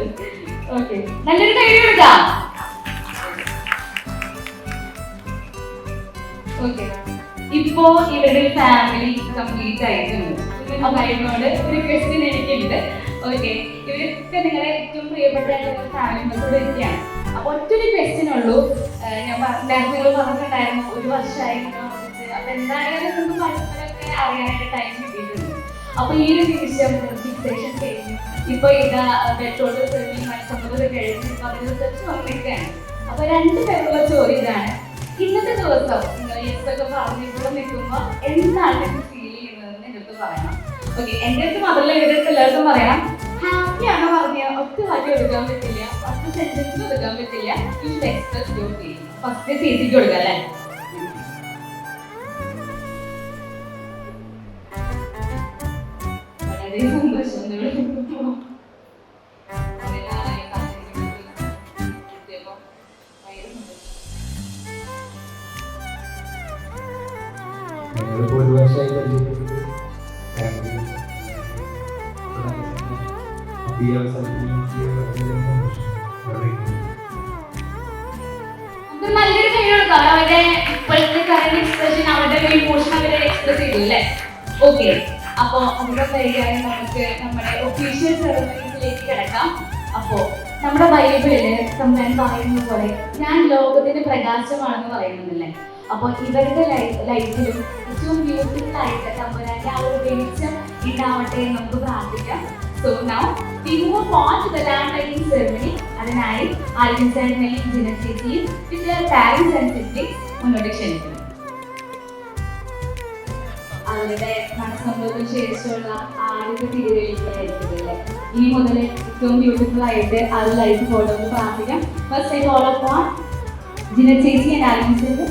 ഓക്കെ, നല്ലൊരു കൈ കൊടുക്കാം. ഓക്കെ, ഇപ്പോ ഇവരുടെ ഫാമിലി കംപ്ലീറ്റ് ആയിട്ടുണ്ട്. അപ്പൊ അതിനോട് ഒരു ക്വസ്റ്റ്യൻ എനിക്കുണ്ട്. ഓക്കെ, ഇവരൊക്കെ നിങ്ങളെ ഏറ്റവും പ്രിയപ്പെട്ട ഫാമിലി മെമ്പേഴ്സോട് ഇരിക്കുകയാണ്. അപ്പൊ ഒറ്റൊരു ക്വസ്റ്റ്യൻ ഉള്ളൂ. ഞാൻ നിങ്ങൾ പറഞ്ഞിട്ടുണ്ടായിരുന്നു 1 വർഷമായി. അപ്പൊ എന്തായാലും നമുക്ക് പരസ്പരമൊക്കെ അറിയാനായിട്ട് ടൈം കിട്ടിയിട്ടുണ്ട്. അപ്പൊ ഈ ഒരു നിമിഷം ഫിക്സേഷൻ കഴിഞ്ഞു. ഇപ്പൊ ഇതാ പെട്രോൾ സെർവിങ് മത്സരങ്ങളൊക്കെ കഴിഞ്ഞ് ഇപ്പൊ അതിന് റിസപ്ഷൻ വന്നിരിക്കുകയാണ്. അപ്പൊ രണ്ട് പേരുള്ള ചോദ്യം ഇതാണ്: ഇന്നത്തെ ദിവസം നിങ്ങൾ യെസൊക്കെ പറഞ്ഞ് ഇവിടെ നിൽക്കുമ്പോൾ എന്താണ് ഫീൽ ചെയ്യുന്നതെന്ന് എൻ്റെ അടുത്ത് പറയണം. ഓക്കെ, എൻ്റെ അടുത്ത് മാത്രമല്ല ഇവരുടെ അടുത്ത് എല്ലാവർക്കും പറയണം. ഹാപ്പിയാണ് പറഞ്ഞാൽ ഒറ്റ വാക്കി എടുക്കാൻ പറ്റില്ല, 10 സെന്റൻസ് എടുക്കാൻ പറ്റില്ല. You should express your feeling. First ചേച്ചിക്ക് കൊടുക്കാം അല്ലേ? വളരെ സന്തോഷം. ഞങ്ങളിപ്പോൾ 1 വർഷമായി പരിചയപ്പെട്ടിട്ട് നല്ലൊരു കഴിവാണ്. അവരുടെ ഇപ്പോഴത്തെ കറന്റ് എക്സ്പ്രഷൻ, അവരുടെ ഇമോഷൻ അവരെ എക്സ്പ്രസ് ചെയ്തു അല്ലേ? ഓക്കെ, അപ്പോ അതിന്റെ പരിഹാരം നമുക്ക് നമ്മുടെ ഒഫീഷ്യൽ സെറമണീസിലേക്ക് കിടക്കാം. അപ്പോ നമ്മുടെ ബൈബിളില് തമ്പുരാൻ പറയുന്ന പോലെ ഞാൻ ലോകത്തിന്റെ പ്രകാശമാണെന്ന് പറയുന്നുണ്ടല്ലേ. അപ്പോൾ ഇവരുടെ ലൈഫിലും ഏറ്റവും ബ്യൂട്ടിഫുൾ ആയിട്ട് തമ്പുരാന്റെ ആ ഒരു വെളിച്ചം ഉണ്ടാവട്ടെ എന്ന് നമുക്ക് പ്രാർത്ഥിക്കാം. So now we move on to the land lighting ceremony. അതിനായി ആദിത്യനെയും ജിനച്ചേച്ചിയും with their parents and siblings മുന്നോട്ട് ക്ഷണിക്കുന്നു. അവരുടെ മനസ്സമ്പത്തിന് ശേഷമുള്ള ആദ്യത്തെ തിരുവെളിക്കായിരിക്കില്ലേ. ഇനി മുതൽ ഏറ്റവും ബ്യൂട്ടിഫുൾ ആയിട്ട് ആ ലൈഫ് ഫോട്ടോ പ്രാർത്ഥിക്കാം. ഫസ്റ്റ് ഐ കോൾ അപ്പോൺ ജിനച്ചേച്ചി ആൻഡ് ആദിത്യന്റെ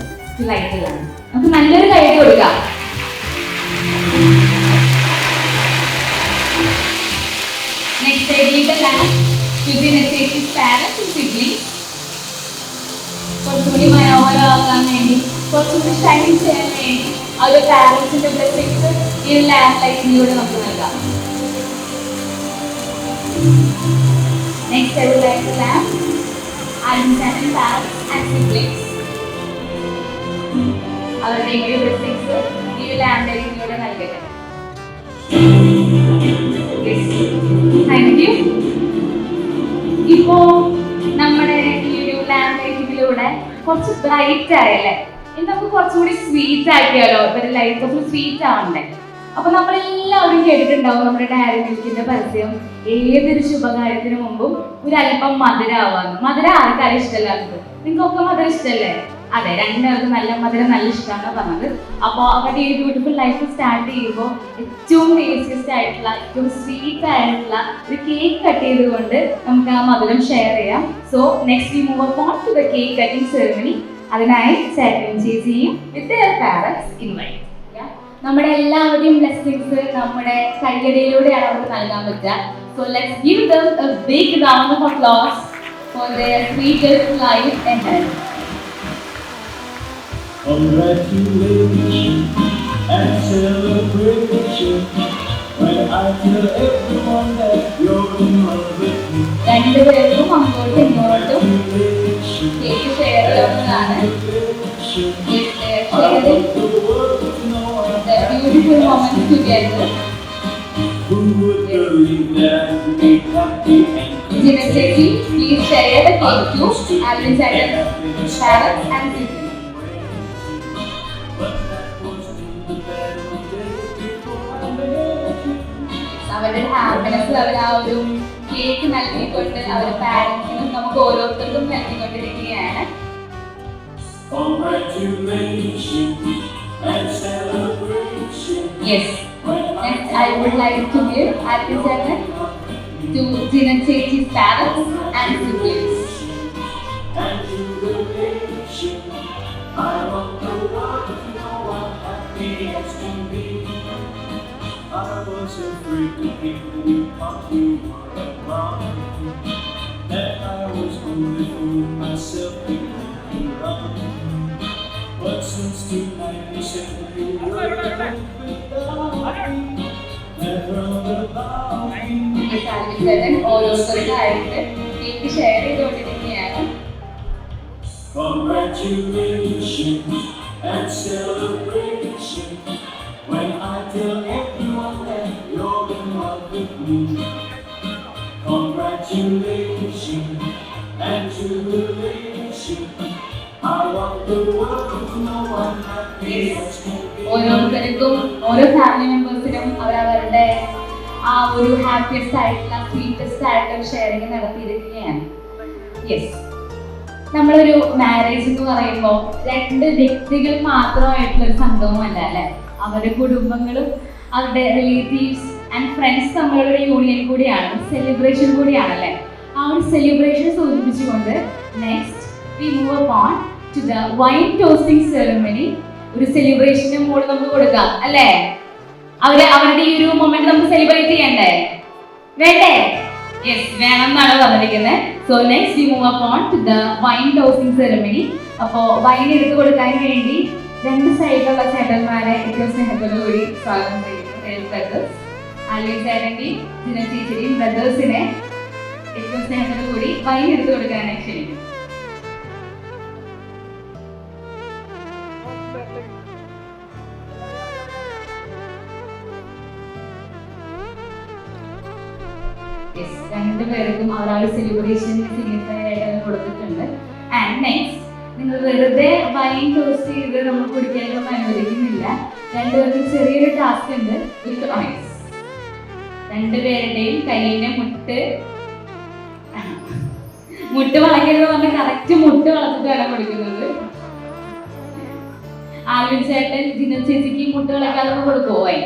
ലൈറ്റുകളാണ്. നമുക്ക് നല്ലൊരു കൈ കൊടുക്കാം. ചേച്ചി's parents and siblings. കുറച്ചുകൂടി മനോഹരമാക്കാൻ വേണ്ടി, കുറച്ചുകൂടി ഷൈൻ ചെയ്യാൻ വേണ്ടി അവരുടെ പാരൻസിന്റെ ബ്ലെസ്സിങ്സ് ഈ ലാമ്പ് ലൈറ്റിലൂടെ നമുക്ക് നൽകാം. Next, I would like to thank Alvin's parents and siblings. അവരുടെ ഈ ബ്ലെസ്സിങ്സ് ഈ ലാമ്പ് ലൈറ്റിലൂടെ നൽകട്ടെ. Thank you. ഇപ്പോ നമ്മുടെ ഈ ഒരു ലാമ്പ് ലൈറ്റിലൂടെ കുറച്ച് ബ്രൈറ്റ് ആയല്ലേ, ഇനി നമുക്ക് കുറച്ചുകൂടി സ്വീറ്റ് ആക്കിയാലോ, ഇവരുടെ ലൈഫ് കുറച്ച് സ്വീറ്റ് ആവണ്ടേ. അപ്പൊ നമ്മളെല്ലാവരും കേട്ടിട്ടുണ്ടാവും നമ്മുടെ ഡയറി മിൽക്കിന്റെ പരസ്യം, ഏതൊരു ശുഭകാര്യത്തിന് മുമ്പും ഒരു അല്പം മധുരമാവാന്ന്. മധുരം ആർക്കാരും ഇഷ്ടമല്ലാത്തത്? നിങ്ങൾക്കൊക്കെ മധുരം ഇഷ്ടമല്ലേ? അതെ, രണ്ടുപേർക്ക് നല്ല മധുരം നല്ല ഇഷ്ടമാണ് പറഞ്ഞത്. അപ്പോൾ അവരുടെ ഈ ബ്യൂട്ടിഫുൾ ലൈഫ് സ്റ്റാർട്ട് ചെയ്യുമ്പോൾ ഏറ്റവും ടേസ്റ്റിയസ്റ്റ് ആയിട്ടുള്ള, ഏറ്റവും സ്വീറ്റ് ആയിട്ടുള്ള ഒരു കേക്ക് കട്ട് ചെയ്തുകൊണ്ട് നമുക്ക് ആ മധുരം ഷെയർ ചെയ്യാം. So next we move upon to the cake cutting ceremony. അതിനായി ചേട്ടനും ചേച്ചിയും വിത്ത് ദെയർ പാരന്റ്സ് ഇൻവൈറ്റ്. നമ്മുടെ എല്ലാവരുടെയും ബ്ലെസ്സിങ്സ് നമ്മുടെ കൈയടിയിലൂടെയാണ് അവർക്ക് നൽകാൻ പറ്റുക. So let's give them a big round of applause for their sweetest life ahead. Congratulations and celebration when I tell everyone that you're in love with me. രണ്ടുപേർക്കും അങ്ങോട്ടും ഇങ്ങോട്ടും cake share ചെയ്യാവുന്നതാണ്. Beautiful moments together. Who would believe that we'd be happy and Jinaseki, please share the cake to Alvin's parents and siblings. അവരുടെ happiness അവർ ആ ഒരു cake നൽകിക്കൊണ്ട് അവരുടെ പാരന്റ്സിനും നമുക്ക് ഓരോരുത്തർക്കും നൽകിക്കൊണ്ടിരിക്കുകയാണ്. Yes. Next, I would like to give Alvin's to Jinasseki's parents and siblings. I want the world to know how happy it can be. I was afraid to think when you thought you were around me, that I was only fooling myself thinking you loved me. But since tonight you said that you were without me, never without me. ഓരോരുത്തർക്കായിട്ട് cake share ചെയ്തുകൊണ്ടിരിക്കുകയാണ്. Congratulations and celebration when I tell everyone that you're in love with me. Congratulations and jubilation. I want the world to know I'm happy as can be. ഓരോരുത്തർക്കും ഓരോ family മെമ്പേഴ്സിനും അവരവരുടെ ആ ഒരു happiest ആയിട്ടുള്ള sweetest ആയിട്ടുള്ള sharing നടത്തിയിരിക്കുകയാണ്. Yes, നമ്മളൊരു marriage എന്ന് പറയുമ്പോൾ രണ്ട് വ്യക്തികൾ മാത്രമായിട്ടുള്ള ഒരു സംഭവമല്ല അല്ലേ, അവരുടെ കുടുംബങ്ങളും അവരുടെ റിലേറ്റീവ്സ് ആൻഡ് ഫ്രണ്ട്സ് തമ്മിലുള്ള യൂണിയൻ കൂടിയാണ്, സെലിബ്രേഷൻ കൂടിയാണല്ലേ. ആ ഒരു സെലിബ്രേഷൻ സൂചിപ്പിച്ചുകൊണ്ട് next we move upon to the wine toasting ceremony. ഒരു സെലിബ്രേഷന്റെ മോഡ് നമുക്ക് കൊടുക്കാം അല്ലേ? അവരുടെ ഈ ഒരു മൊമെന്റ് നമുക്ക് സെലിബ്രേറ്റ് ചെയ്യണ്ടേ? വേണ്ടേ? യെസ്, വേണം എന്നാണ് പറഞ്ഞിരിക്കുന്നത്. So next we move upon to the wine toasting ceremony. അപ്പോൾ വൈൻ എടുത്തു കൊടുക്കാൻ വേണ്ടി രണ്ട് സൈഡിലുള്ള ചേട്ടന്മാരെ ഏറ്റവും സ്നേഹത്തോടുകൂടി സ്വാഗതം ചെയ്യുന്നു. ബ്രദേഴ്സ് ആൽവിൻ ചേട്ടന്റെയും ജിനച്ചേച്ചിയുടെയും ബ്രദേഴ്സിനെ ഏറ്റവും സ്നേഹത്തോടുകൂടി വൈൻ എടുത്തു കൊടുക്കാനായി ക്ഷണിക്കുന്നു. രണ്ടുപേർക്കും അവരവരുടെ സെലിബ്രേഷൻ സിഗ്നിഫൈ ആയിട്ട് കൊടുത്തിട്ടുണ്ട്. ആൻഡ് നെക്സ്റ്റ്, നിങ്ങൾ വെറുതെ വൈൻ ടോസ്റ്റ് ചെയ്ത് നമ്മൾ കുടിക്കാനൊന്നും അനുവദിക്കുന്നില്ല. രണ്ടുപേർക്കും ചെറിയൊരു ടാസ്ക് ഉണ്ട്. രണ്ടുപേരുടെയും കയ്യിന്റെ മുട്ട് വളയ്ക്കരുത് പറഞ്ഞ കറക്റ്റ് മുട്ട് വളച്ചിട്ടാണ് കൊടുക്കുന്നത്. ആൽവിൻ ചേട്ടൻ ജിന ചേച്ചിക്ക് മുട്ട് വളയ്ക്കാതെ കൊടുക്കുമോ? വൈൻ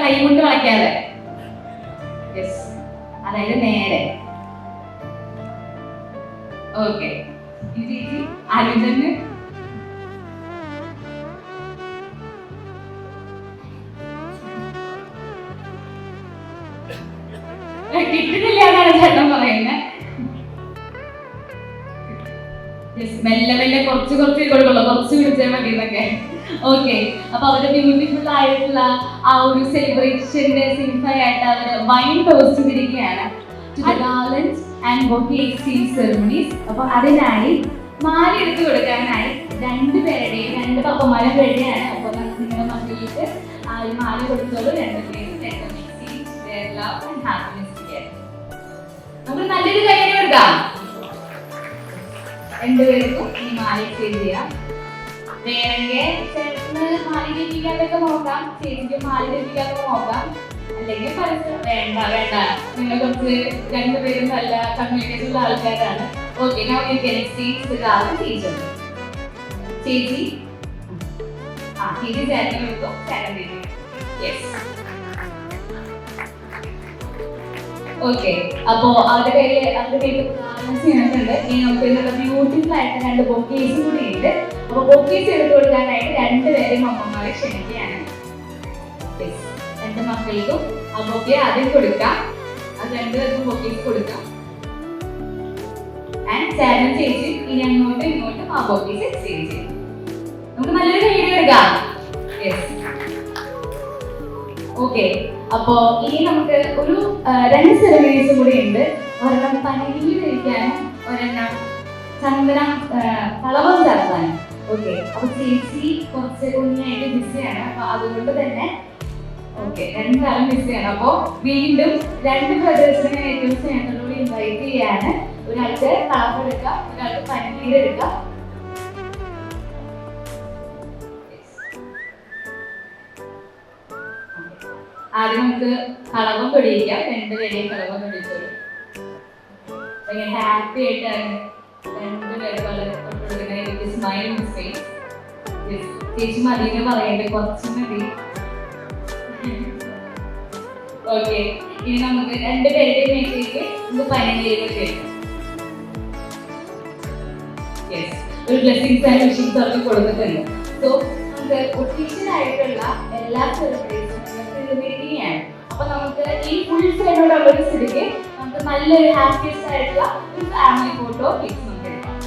കൈമുട്ട് വളയ്ക്കാതെ, അതായത് നേരെ. ഓക്കെ, ചേച്ചി ആലോചന കിട്ടുന്നില്ല. കുറച്ച് കൊടുക്കുള്ളൂ, കുറച്ച് വിളിച്ചാൽ മതി എന്നൊക്കെ. ഓക്കെ, അപ്പൊ അവരുടെ ബ്യൂട്ടിഫുൾ ആയിട്ടുള്ള ആ ഒരു സെലിബ്രേഷന്റെ സിംഫൈ ആയിട്ട് അവർ വൈൻ ടോസ്റ്റ് ചെയ്തിരിക്കുകയാണ്. And bouquet ceremonies. അപ്പൊ അതിനായി മാല എടുത്ത് കൊടുക്കാനായി രണ്ടുപേരുടെയും, രണ്ട് പപ്പന്മാരും റെഡിയാണ്. അപ്പൊ നിങ്ങളുടെ മക്കൾക്ക് ആ ഒരു മാല കൊടുത്തോളൂ. രണ്ടുപേരും നമുക്ക് നല്ലൊരു കാര്യം കൊടുക്കാം. രണ്ടുപേർക്കും ഈ മാല എക്സ്ചേഞ്ച് ചെയ്യാം. വേണമെങ്കിൽ ചേട്ടന് മാല ലഭിക്കാതൊക്കെ നോക്കാം, ചേച്ചിക്ക് മാല ലഭിക്കാതൊക്കെ നോക്കാം. അല്ലെങ്കിൽ പരസ്പരം വേണ്ട, നിങ്ങൾ കുറച്ച് രണ്ടുപേരും നല്ല കമ്മ്യൂണിക്കേഷൻ ഉള്ള ആൾക്കാരാണ്. Okay, now you can exchange with our teacher. ചേച്ചി ചേച്ചി ചേട്ടനെ കൊടുക്കും, ചേട്ടൻ ചേച്ചി. Yes, okay. അപ്പോ അവരുടെ പേര് ബാലൻസ് ചെയ്യുന്നുണ്ട്. ഇനി നമുക്ക് ഇന്നത്തെ ബ്യൂട്ടിഫുൾ ആയിട്ട് രണ്ട് ബൊക്കേസും കൂടി ഉണ്ട്. അപ്പൊ ബൊക്കേസ് എടുത്തു കൊടുക്കാനായിട്ട് രണ്ടുപേരും അമ്മമാരെ ക്ഷണിക്കുകയാണ്. രണ്ട് മക്കൾക്കും ആ ബൊക്കെ ആദ്യം കൊടുക്കാം. അത് രണ്ടുപേർക്കും ബൊക്കേസ് കൊടുക്കാം. ആൻഡ് ചേട്ടൻ ചേച്ചി ഇനി അങ്ങോട്ടും ഇങ്ങോട്ടും ആ ബൊക്കേസ് എക്സ്ചേഞ്ച് ചെയ്യും. നമുക്ക് നല്ലൊരു വീഡിയോ എടുക്കാം. Yes, okay. അപ്പോ ഇനി നമുക്ക് ഒരു രണ്ട് സെറമണീസും കൂടി ഉണ്ട്. ഒരെണ്ണം പനകിൽ ധരിക്കാനും ഒരെണ്ണം ചന്ദനം കളവം ചേർക്കാനും. ഓക്കെ, അപ്പൊ ചേച്ചി കുറച്ച് കുഞ്ഞായിട്ട് ബിസിയാണ്. അപ്പൊ അതുകൊണ്ട് തന്നെ ഓക്കെ, രണ്ടാളും ബിസിയാണ്. അപ്പോ വീണ്ടും രണ്ട് ബ്രദേഴ്സിനെ ഏറ്റവും സ്നേഹത്തോടുകൂടി ഇൻവൈറ്റ് ചെയ്യാണ്. ഒരാൾക്ക് കളവ് എടുക്കാം, ഒരാൾക്ക് പനകിൽ എടുക്കാം. ആദ്യം നമുക്ക് കളവം തൊടിയിക്കാം. രണ്ടുപേരെയും കളവം തൊടിച്ചോളൂ. ഹാപ്പി ആയിട്ടാണ് രണ്ടുപേരും വളരെ സ്മൈൽ ഫേസ്. ചേച്ചി മതിയെന്ന് പറയണ്ടേ, കുറച്ച് മതി. ഓക്കെ, ഇനി നമുക്ക് രണ്ടുപേരുടെയും മേലേക്ക് നമുക്ക് പനകിലേക്ക് ഒരു ബ്ലെസ്സിങ്സ് ആൻഡ് വിഷിങ്സ് അവർക്ക് കൊടുത്തിട്ടുണ്ട്. സോ നമുക്ക് ഒഫീഷ്യൽ ആയിട്ടുള്ള എല്ലാ സെലിബ്രേഷനും ആണ്. അപ്പൊ നമുക്ക് ഈ ഫുൾ ഫ്രെയിമോട് ഉള്ളൊരു സ്ഥിതിക്ക് നമുക്ക് നല്ലൊരു ഹാപ്പിയസ്റ്റ് ആയിട്ടുള്ള ഒരു ഫാമിലി ഫോട്ടോ ക്ലിക്സ് നമുക്ക് എടുക്കാം.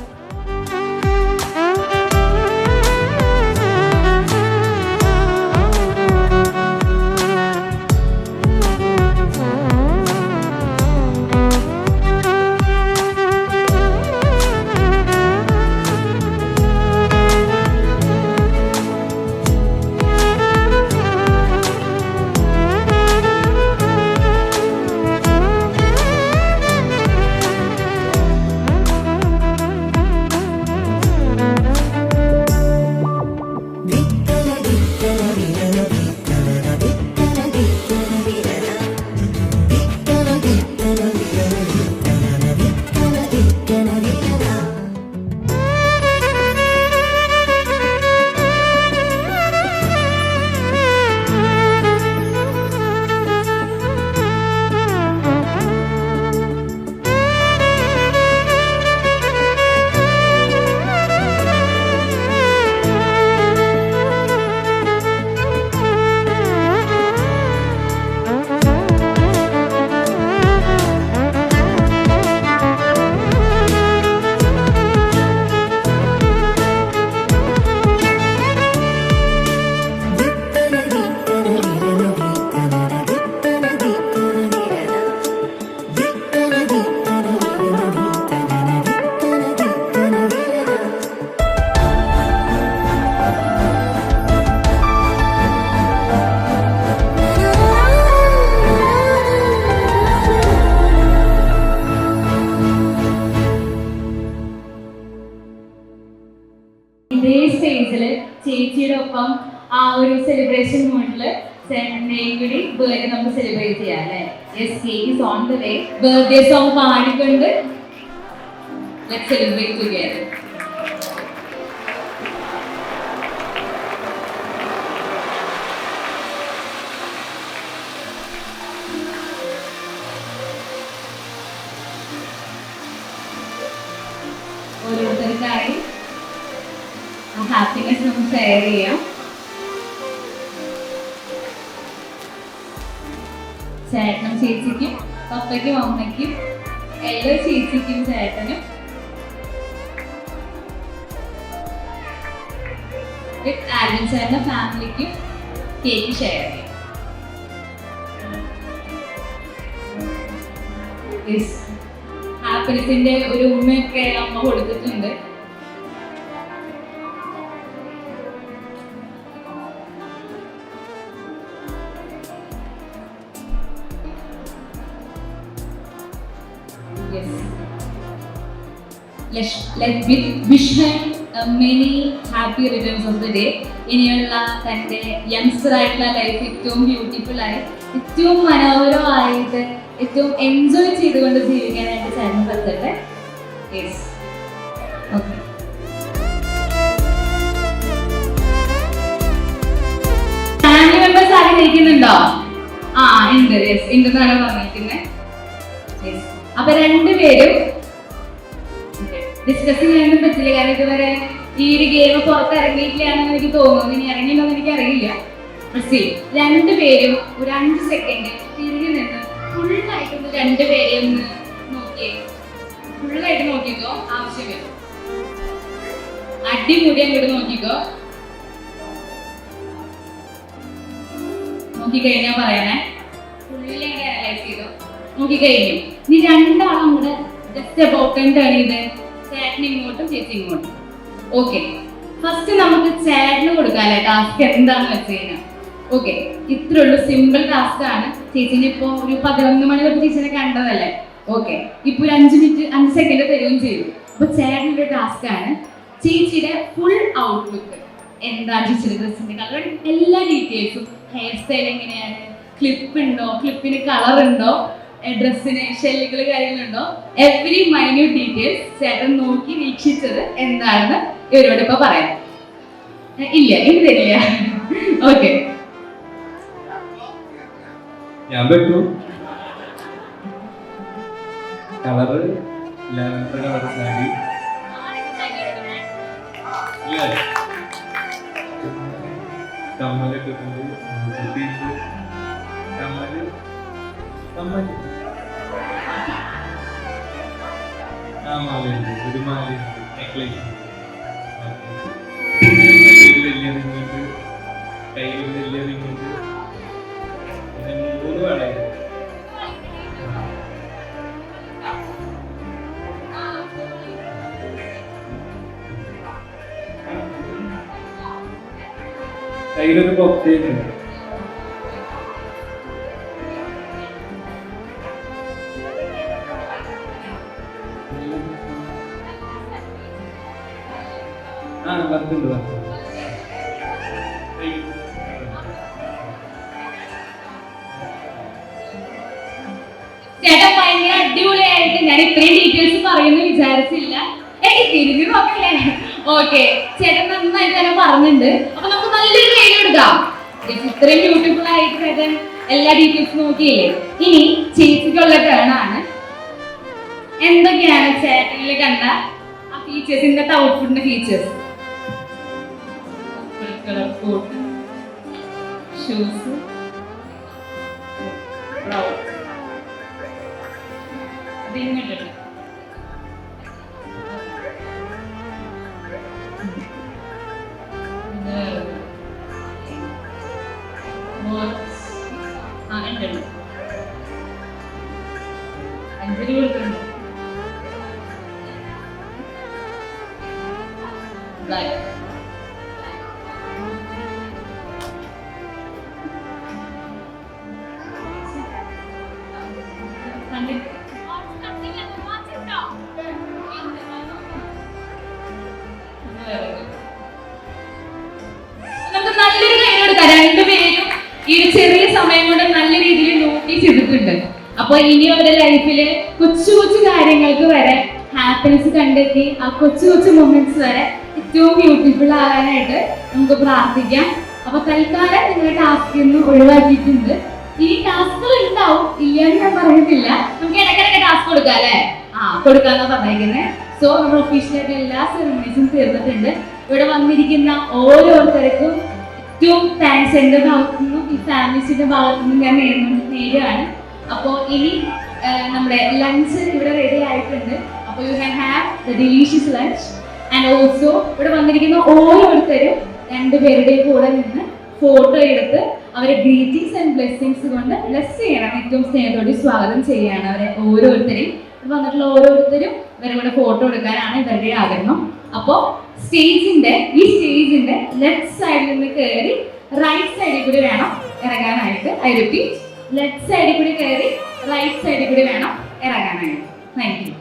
ഇതേ സ്റ്റേജിൽ ചേച്ചിയുടെ ഒപ്പം ആ ഒരു സെലിബ്രേഷൻ മോഡില് ചേട്ടൻ്റെയും കൂടി ബർത്ത്ഡേ നമുക്ക് സെലിബ്രേറ്റ് ചെയ്യാം അല്ലേ? Yes, cake is on the way. Birthday song പാടിക്കൊണ്ട് ലെറ്റ്സ് സെലിബ്രേറ്റ് ടുഗദർ. ഓരോരുത്തർക്കായി ഹാപ്പിനെസ് നമുക്ക് ഷെയർ ചെയ്യാം. ചേട്ടനും ചേച്ചിക്കും, പപ്പയ്ക്കും അമ്മയ്ക്കും, എല്ലാ ചേച്ചിക്കും ചേട്ടനും വിത്ത് ആൽവിൻ സാറിന്റെ ഫാമിലിക്കും കേക്ക് ഷെയർ ചെയ്യാം. ഹാപ്പിനെസിന്റെ ഒരു ഉമ്മയൊക്കെ അമ്മ കൊടുത്തിട്ടുണ്ട്. Let's wish him many happy returns of the day. ഇനിയുള്ള തൻ്റെ യങ്സ്റ്റർ ആയിട്ടുള്ള ലൈഫ് ഏറ്റവും ബ്യൂട്ടിഫുൾ ആയി, ഏറ്റവും മനോഹരമായിട്ട്, ഏറ്റവും എൻജോയ് ചെയ്തുകൊണ്ട് ജീവിക്കാനായിട്ട് ചേട്ടന് പറ്റട്ടെ. Yes, okay. ഫാമിലി മെമ്പേഴ്സ് ആരും ഇരിക്കുന്നുണ്ടോ? ആ ഉണ്ട്, യെസ് ഉണ്ടെന്നാണ് പറഞ്ഞിരിക്കുന്നത്. യെസ്, അപ്പൊ രണ്ടുപേരും ഡിസ്കസ് ചെയ്യാനൊന്നും പറ്റില്ല, കാരണം ഇതുവരെ ഈ ഒരു ഗെയിം പുറത്തിറങ്ങിയിട്ടില്ലാണെന്ന് എനിക്ക് തോന്നുന്നു. ഇനി ഇറങ്ങിയില്ലെന്ന് എനിക്ക് അറിയില്ല. രണ്ടുപേരും ഒരു 5 സെക്കൻഡ് തിരിഞ്ഞു നിന്ന് ഫുള്ളായിട്ടൊന്ന് രണ്ടുപേരെയും ഒന്ന് നോക്കിയേ. ഫുള്ളായിട്ട് നോക്കിക്കോ, ആവശ്യമില്ല. അടിമുടി അങ്ങോട്ട് നോക്കിക്കോ. നോക്കിക്കഴിഞ്ഞാൽ പറയണേ, ഫുള്ളി അങ്ങോട്ട് അനലൈസ് ചെയ്തോ. നോക്കിക്കഴിഞ്ഞു. ഇനി രണ്ടാളും അങ്ങോട്ട് ജസ്റ്റ് അബൌട്ട് ടേൺ ചെയ്ത് ചേട്ടന് ഇങ്ങോട്ടും ചേച്ചി ഇങ്ങോട്ടും. ഓക്കെ, ഫസ്റ്റ് നമുക്ക് ചേട്ടന് കൊടുക്കാല്ലേ ടാസ്ക് എന്താന്ന് വെച്ച് കഴിഞ്ഞാൽ. ഓക്കെ, ഇത്രേ ഉള്ളൂ, സിമ്പിൾ ടാസ്ക് ആണ്. ചേച്ചിനെ ഇപ്പൊ ഒരു 11 മണി തൊട്ട് ചേച്ചിനെ കണ്ടതല്ലേ. ഓക്കെ, ഇപ്പൊ ഒരു 5 മിനിറ്റ് 5 സെക്കൻഡ് തരുകയും ചെയ്തു. അപ്പൊ ചേട്ടൻ്റെ ടാസ്ക് ആണ് ചേച്ചിയുടെ ഫുൾ ഔട്ട്ലുക്ക് എന്താണ്, ചേച്ചിയുടെ ഡ്രസ്സിന്റെ കളർ, എല്ലാ ഡീറ്റെയിൽസും, ഹെയർ സ്റ്റൈൽ എങ്ങനെയാണ്, ക്ലിപ്പ് ഉണ്ടോ, ക്ലിപ്പിന് കളർ ഉണ്ടോ, ഡ്രസ്സിന് ഷെല്ലുകൾ കാര്യങ്ങളുണ്ടോ, എവറി മൈന്യൂട്ട് ഡീറ്റെയിൽസ് ചേട്ടൻ നോക്കി വീക്ഷിച്ചത് എന്താണെന്ന് ഇവരോട് ഇപ്പൊ പറയാം. ഇല്ല, ഇനി തരില്ല. ഓക്കെ, ഞാൻ പറ്റൂ. കളറ് ലാവൻഡർ കളർ സാരി, കമ്മലൊക്കെ ഇട്ടുണ്ട്, കമ്മല് കമ്മല് ആ മാലയുണ്ട്, ഒരു മാലയുണ്ട്, നെക്ലേസ് ഉണ്ട്, വലിയ റിങ്ങുണ്ട്, കയ്യിൽ വലിയ റിങ്ങുണ്ട്, പിന്നെ 3 വളയുണ്ട്. കയ്യിലൊരു ബൊക്കയുണ്ട്. ആ വർക്കുണ്ട്, വർക്ക്. ചേട്ടൻ ഭയങ്കര അടിപൊളിയായിട്ട്, ഞാൻ ഇത്രയും ഡീറ്റെയിൽസ് പറയുന്നു വിചാരിച്ചില്ല. എനിക്ക് തിരിഞ്ഞു നോക്കല്ലേ. ഓക്കെ, ചേട്ടൻ നന്നായിട്ട് തന്നെ പറഞ്ഞിട്ടുണ്ട്. അപ്പൊ നമുക്ക് നല്ലൊരു കയ്യിൽ എടുക്കാം. ഇത്രയും ബ്യൂട്ടിഫുൾ ആയിട്ട് ചേട്ടൻ എല്ലാ ഡീറ്റെയിൽസ് നോക്കിയില്ലേ. ഇനി ചേച്ചിക്കുള്ള ടേണാണ്. എന്തൊക്കെയാണ് ചേട്ടനിൽ കണ്ട ആ ഫീച്ചേഴ്സ്, ഇന്നത്തെ ഔട്ട്ഫിറ്റിന്റെ ഫീച്ചേഴ്സ്? കളർ കോട്ട്, ഷൂസ്, ഇങ്ങോട്ടുണ്ട്. ഉണ്ടല്ലോ 5 രൂപ നമുക്ക് നല്ലൊരു കാര്യം എടുക്കാം. രണ്ടുപേരും ഈ ഒരു ചെറിയ സമയം കൊണ്ട് നല്ല രീതിയിൽ നോട്ടീസ് ചെയ്തിട്ടുണ്ട്. അപ്പൊ ഇനി അവരുടെ ലൈഫില് കൊച്ചു കൊച്ചു കാര്യങ്ങൾക്ക് വരെ ഹാപ്പിനെസ് കണ്ടെത്തി ആ കൊച്ചു കൊച്ചു മൊമെന്റ്സ് വരെ ഏറ്റവും ബ്യൂട്ടിഫുൾ ആകാനായിട്ട് നമുക്ക് പ്രാർത്ഥിക്കാം. അപ്പൊ തൽക്കാലം നിങ്ങളുടെ ടാസ്ക് ഒന്നും ഒഴിവാക്കിയിട്ടുണ്ട്. ഈ ടാസ്കുകൾ ഉണ്ടാവും, ഇല്ലാന്ന് ഞാൻ പറയുന്നില്ല. നമുക്ക് ഇടയ്ക്കിടയ്ക്ക് ടാസ്ക് കൊടുക്കാം അല്ലേ? കൊടുക്കാന്നാ പറഞ്ഞിരിക്കുന്നത്. സോ നമ്മൾ ഒഫീഷ്യലായിട്ട് എല്ലാ സെറമണീസും തീർന്നിട്ടുണ്ട്. ഇവിടെ വന്നിരിക്കുന്ന ഓരോരുത്തർക്കും ഏറ്റവും താങ്ക്സ് എൻ്റെ ഭാഗത്തു നിന്നും ഈ ഫാമിലീസിന്റെ ഭാഗത്തു നിന്നും ഞാൻ നേടുകയാണ്. അപ്പോൾ ഇനി നമ്മുടെ ലഞ്ച് ഇവിടെ റെഡി ആയിട്ടുണ്ട്. അപ്പോൾ you can have the delicious lunch and also ഇവിടെ വന്നിരിക്കുന്ന ഓരോരുത്തരും രണ്ടുപേരുടെയും കൂടെ നിന്ന് ഫോട്ടോ എടുത്ത് അവരെ ഗ്രീറ്റിംഗ്സ് ആൻഡ് ബ്ലെസ്സിങ്സ് കൊണ്ട് ബ്ലെസ് ചെയ്യണം. ഏറ്റവും സ്നേഹത്തോടെ സ്വാഗതം ചെയ്യുകയാണ് അവരെ ഓരോരുത്തരെയും. വന്നിട്ടുള്ള ഓരോരുത്തരും ഇവരെ കൂടെ ഫോട്ടോ എടുക്കാനാണ് ഇവരുടെ ആഗ്രഹം. അപ്പോൾ ഈ സ്റ്റേജിന്റെ ലെഫ്റ്റ് സൈഡിൽ നിന്ന് കയറി റൈറ്റ് സൈഡിൽ കൂടി വേണം ഇറങ്ങാനായിട്ട്. ഐ റിപ്പീറ്റ്, ലെഫ്റ്റ് സൈഡിൽ കൂടി കയറി റൈറ്റ് സൈഡിൽ കൂടി വേണം ഇറങ്ങാനായിട്ട്. Thank you.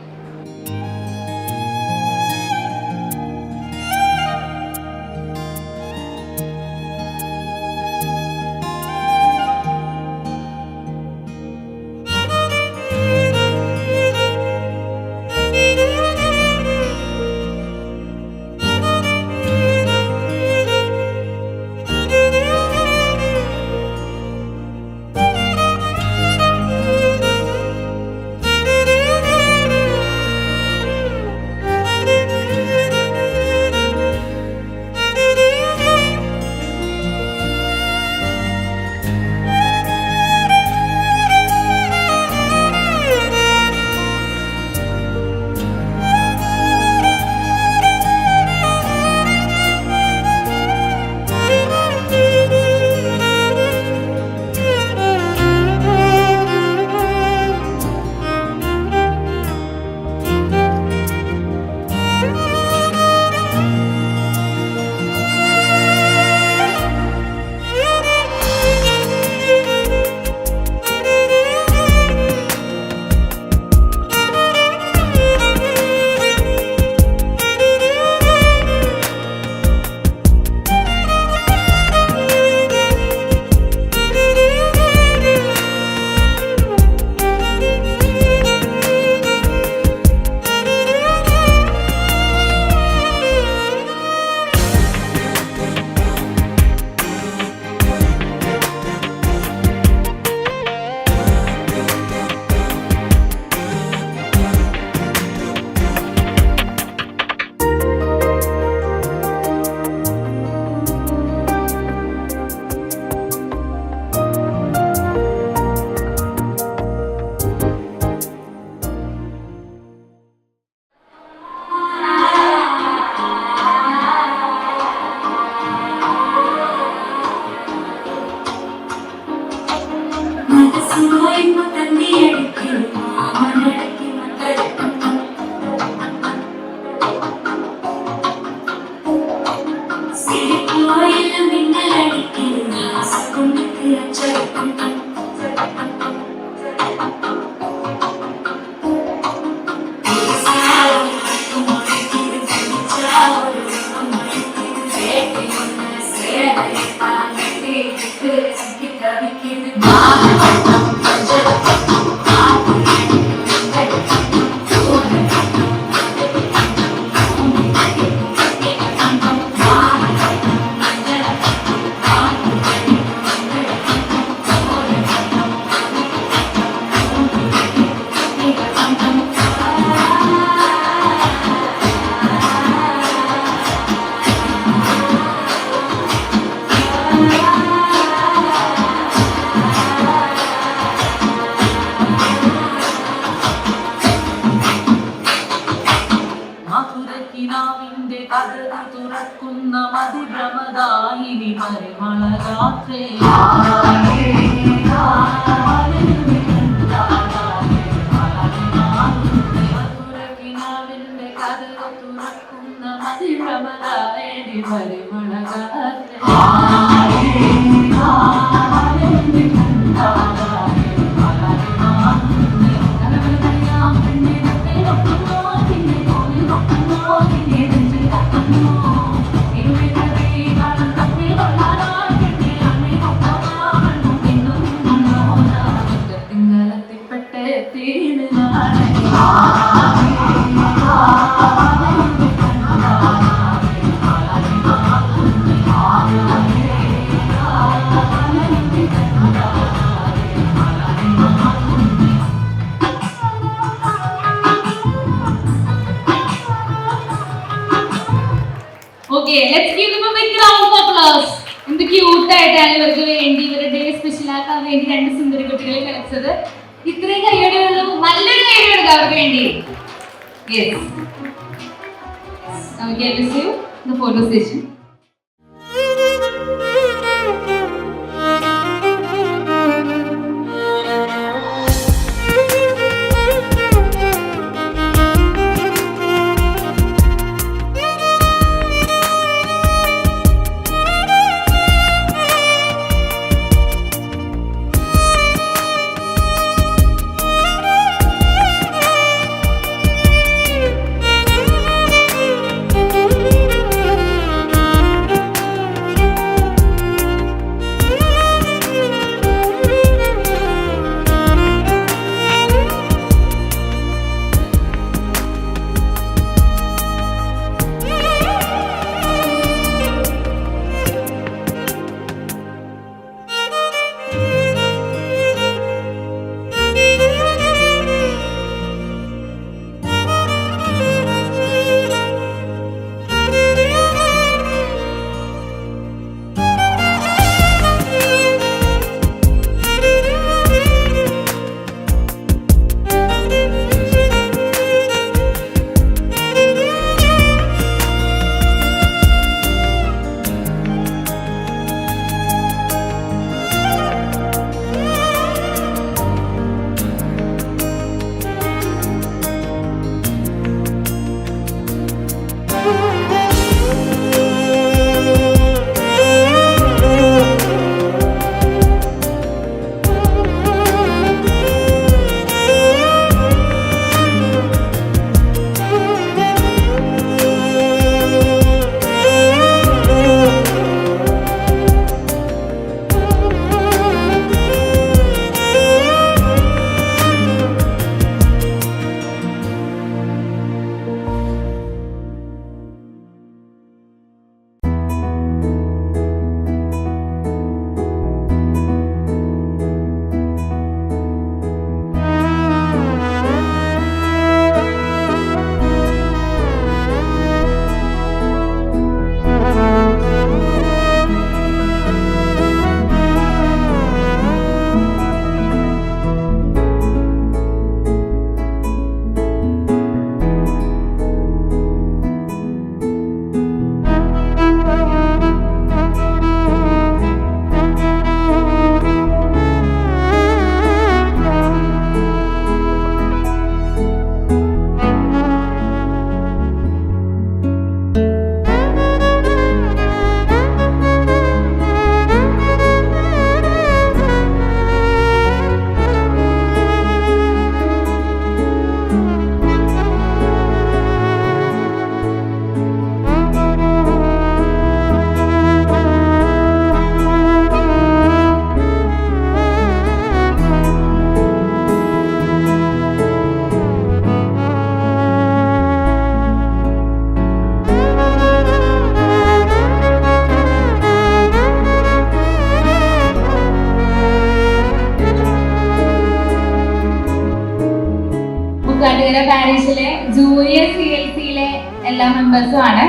തുറക്കുന്ന മതിഭ്രമദായിനി പരിമളരാത്രി മധുരകിനാവിന്റെ കഥകൾ തുറക്കുന്ന മതിഭ്രമദായിനി പരിമളരാത്രി Okay, let's give them a big round of applause. എന്ത് ക്യൂട്ട് ആയിട്ടാണ് ഇവർക്ക് വേണ്ടി ഇവരുടെ സ്പെഷ്യൽ ആക്കാൻ വേണ്ടി രണ്ട് സുന്ദരി കുട്ടികളെ കളിച്ചത്. ഇത്രയും കൈയ്യടിയുള്ളൂ, നല്ലൊരു കൈയ്യടി കൊടുക്കാം അവർക്ക് വേണ്ടി. Yes. Now we get to see the photo session. പാരീസിലെ ജൂനിയർ CLCയിലെ എല്ലാ മെമ്പേഴ്സും ആണ്.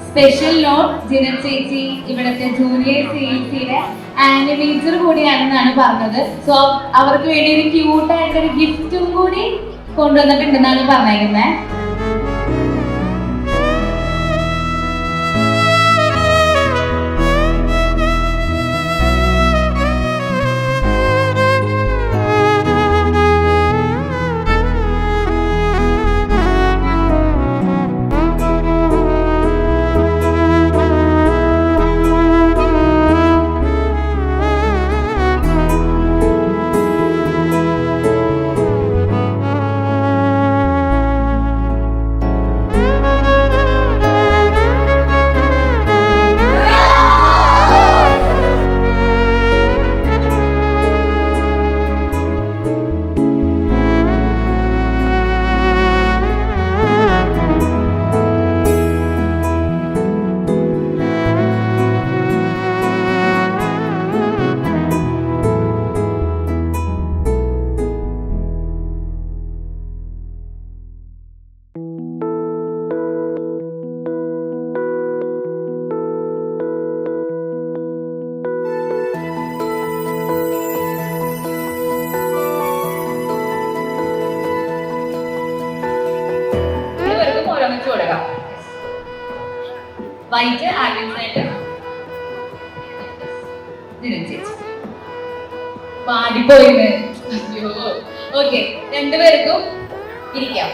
സ്പെഷ്യൽ നോട്ട്, ജിന ചേച്ചി ഇവിടുത്തെ ജൂനിയർ CLCയുടെ ആനിമേറ്റർ കൂടിയാണെന്നാണ് പറഞ്ഞത്. സോ അവർക്ക് വേണ്ടി ഒരു ക്യൂട്ടായിട്ടൊരു ഗിഫ്റ്റും കൂടി കൊണ്ടുവന്നിട്ടുണ്ടെന്നാണ് പറഞ്ഞേക്കുന്നത്. വൈറ്റ് ആൽവിൻസായിട്ട് ചേച്ചി പാടിപ്പോയിന്ന്. അയ്യോ. ഓക്കെ, രണ്ടുപേർക്കും ഇരിക്കാം.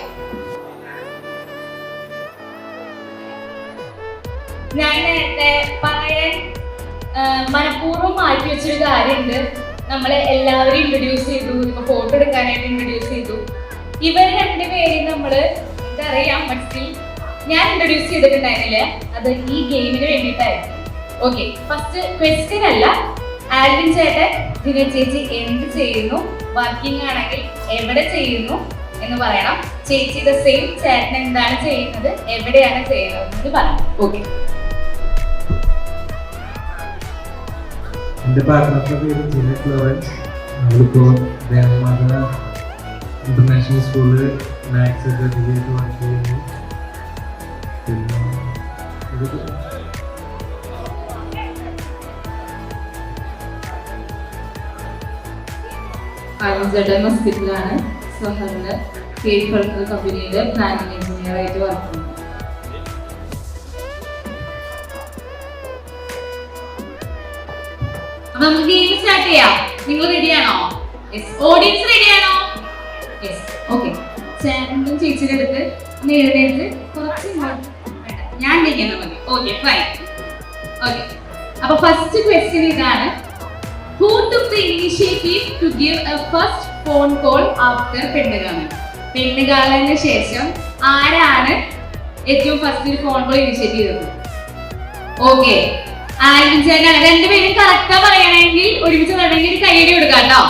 ഞാൻ നേരത്തെ പറയാൻ മനഃപൂർവ്വം മാറ്റി വെച്ചൊരു കാര്യമുണ്ട്. നമ്മളെ എല്ലാവരും ഇൻട്രൊഡ്യൂസ് ചെയ്തു, ഇപ്പൊ ഫോട്ടോ എടുക്കാനായിട്ട് ഇൻട്രൊഡ്യൂസ് ചെയ്തു. ഇവർ രണ്ടുപേരും നമ്മള് എനിക്കറിയാം, ബട്ട് സ്റ്റിൽ ഞാൻ ഇൻട്രൊഡ്യൂസ് ചെയ്തിട്ടുണ്ടായിരുന്നില്ല. അത് ഈ ഗെയിമിന് വേണ്ടിയിട്ടായിരുന്നു. ഓക്കെ, ഫസ്റ്റ് ക്വസ്റ്റ്യൻ അല്ല, ആൽവിൻ ചേട്ടൻ ജിന ചേച്ചി എന്ത് ചെയ്യുന്നു, വർക്കിംഗ് ആണെങ്കിൽ എവിടെ ചെയ്യുന്നു എന്ന് പറയണം. ചേച്ചി ദ സെയിം, ചേട്ടൻ എന്താണ് ചെയ്യുന്നത്, എവിടെയാണ് ചെയ്യുന്നത് എന്ന് പറയണം. ഓക്കെ. എൻ്റെ പാർട്ട്ണറുടെ പേര് ജിന ഫ്ലോറൻസ്. നമ്മളിപ്പോൾ ദേവമാത ഇന്റർനാഷണൽ സ്കൂളിൽ മാത്സ് അധ്യാപികയായിട്ട് വർക്ക് ചെയ്യുന്നു. പിന്നെ ആൽവിൻ ഹോസ്പിറ്റലാണ്. സ്വഹറിന്റെ കേക്ക് കമ്പനിയുടെ പ്ലാനിംഗ് എഞ്ചിനീയർ ആയിട്ട് വർക്ക് ചെയ്യുന്നു. അപ്പൊ നമുക്ക് ഗെയിം സ്റ്റാർട്ട് ചെയ്യാം. നിങ്ങൾ റെഡിയാണോ? യെസ്. ഓഡിയൻസ് റെഡിയാണോ? യെസ്. ഓക്കെ, ചേട്ടനും ചേച്ചിയുടെ അടുത്ത് ഒന്ന് എഴുന്നേറ്റ് കുറച്ച് ഞാൻ ഇരിക്കുന്ന മതി. Okay, fine. ഓക്കെ, അപ്പൊ ഫസ്റ്റ് ക്വസ്റ്റ്യൻ ഇതാണ്. Who took the initiative to give a first phone call after പെണ്ണുകാണൽ? പെണ്ണുകാണലിന് ശേഷം ആരാണ് ഏറ്റവും ഫസ്റ്റ് ഫോൺ കോൾ ഇനിഷ്യേറ്റ് ചെയ്തത്? ഓക്കെ, ആൽവിൻ ചേട്ടൻ. രണ്ടുപേരും കറക്റ്റാ പറയണമെങ്കിൽ ഒരുമിച്ച് പറയണമെങ്കിൽ കൈയ്യടി കൊടുക്കാം കേട്ടോ.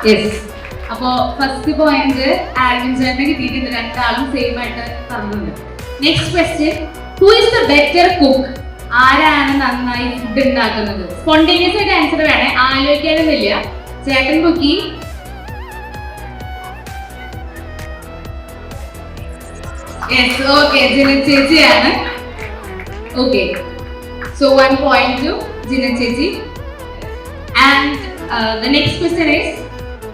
യെസ്. അപ്പോ ഫസ്റ്റ് പോയിന്റ് ആൽവിൻ ചേട്ടന് കിട്ടിയിട്ടുണ്ട്. രണ്ടാളും സെയിം ആയിട്ട് പറഞ്ഞിട്ടുണ്ട്. Next question, who is the better cook? ആരാണ് നന്നായി ഫുഡ് ഉണ്ടാക്കുന്നത്? സ്പോണ്ടേനിയസ് ആയിട്ട് ആൻസർ വേണേ, ആലോചിക്കാനൊന്നുമില്ല. ചേട്ടൻ കുക്കി. യെസ്. ഓക്കെ, ജിന ചേച്ചിയാണ്. Okay, so 1 point to Jina Chechi. And the next question is,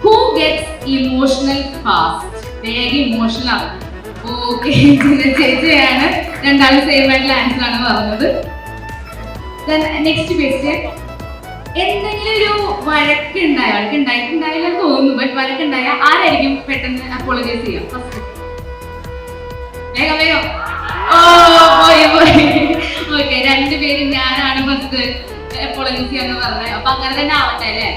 who gets emotional fast? Very emotional. Okay, Jina Chechi ആണ്. രണ്ടാളും same ആയിട്ടുള്ള ആൻസർ ആണ് പറഞ്ഞത്. Then next question, എന്തെങ്കിലും ഒരു വഴക്കുണ്ടായ ഉണ്ടായിട്ടുണ്ടായില്ല തോന്നുന്നു, ബട്ട് വഴക്കുണ്ടായ ആരായിരിക്കും പെട്ടെന്ന് അപ്പോളജൈസ് ചെയ്യാം? ഫസ്റ്റ് വേഗം വേഗം. ഓക്കെ, രണ്ടുപേരും ഞാനാണ് ഫസ്റ്റ് അപ്പോളജൈസ് ചെയ്യാന്ന് പറഞ്ഞത്. അപ്പൊ അങ്ങനെ തന്നെ ആവട്ടെ അല്ലേ?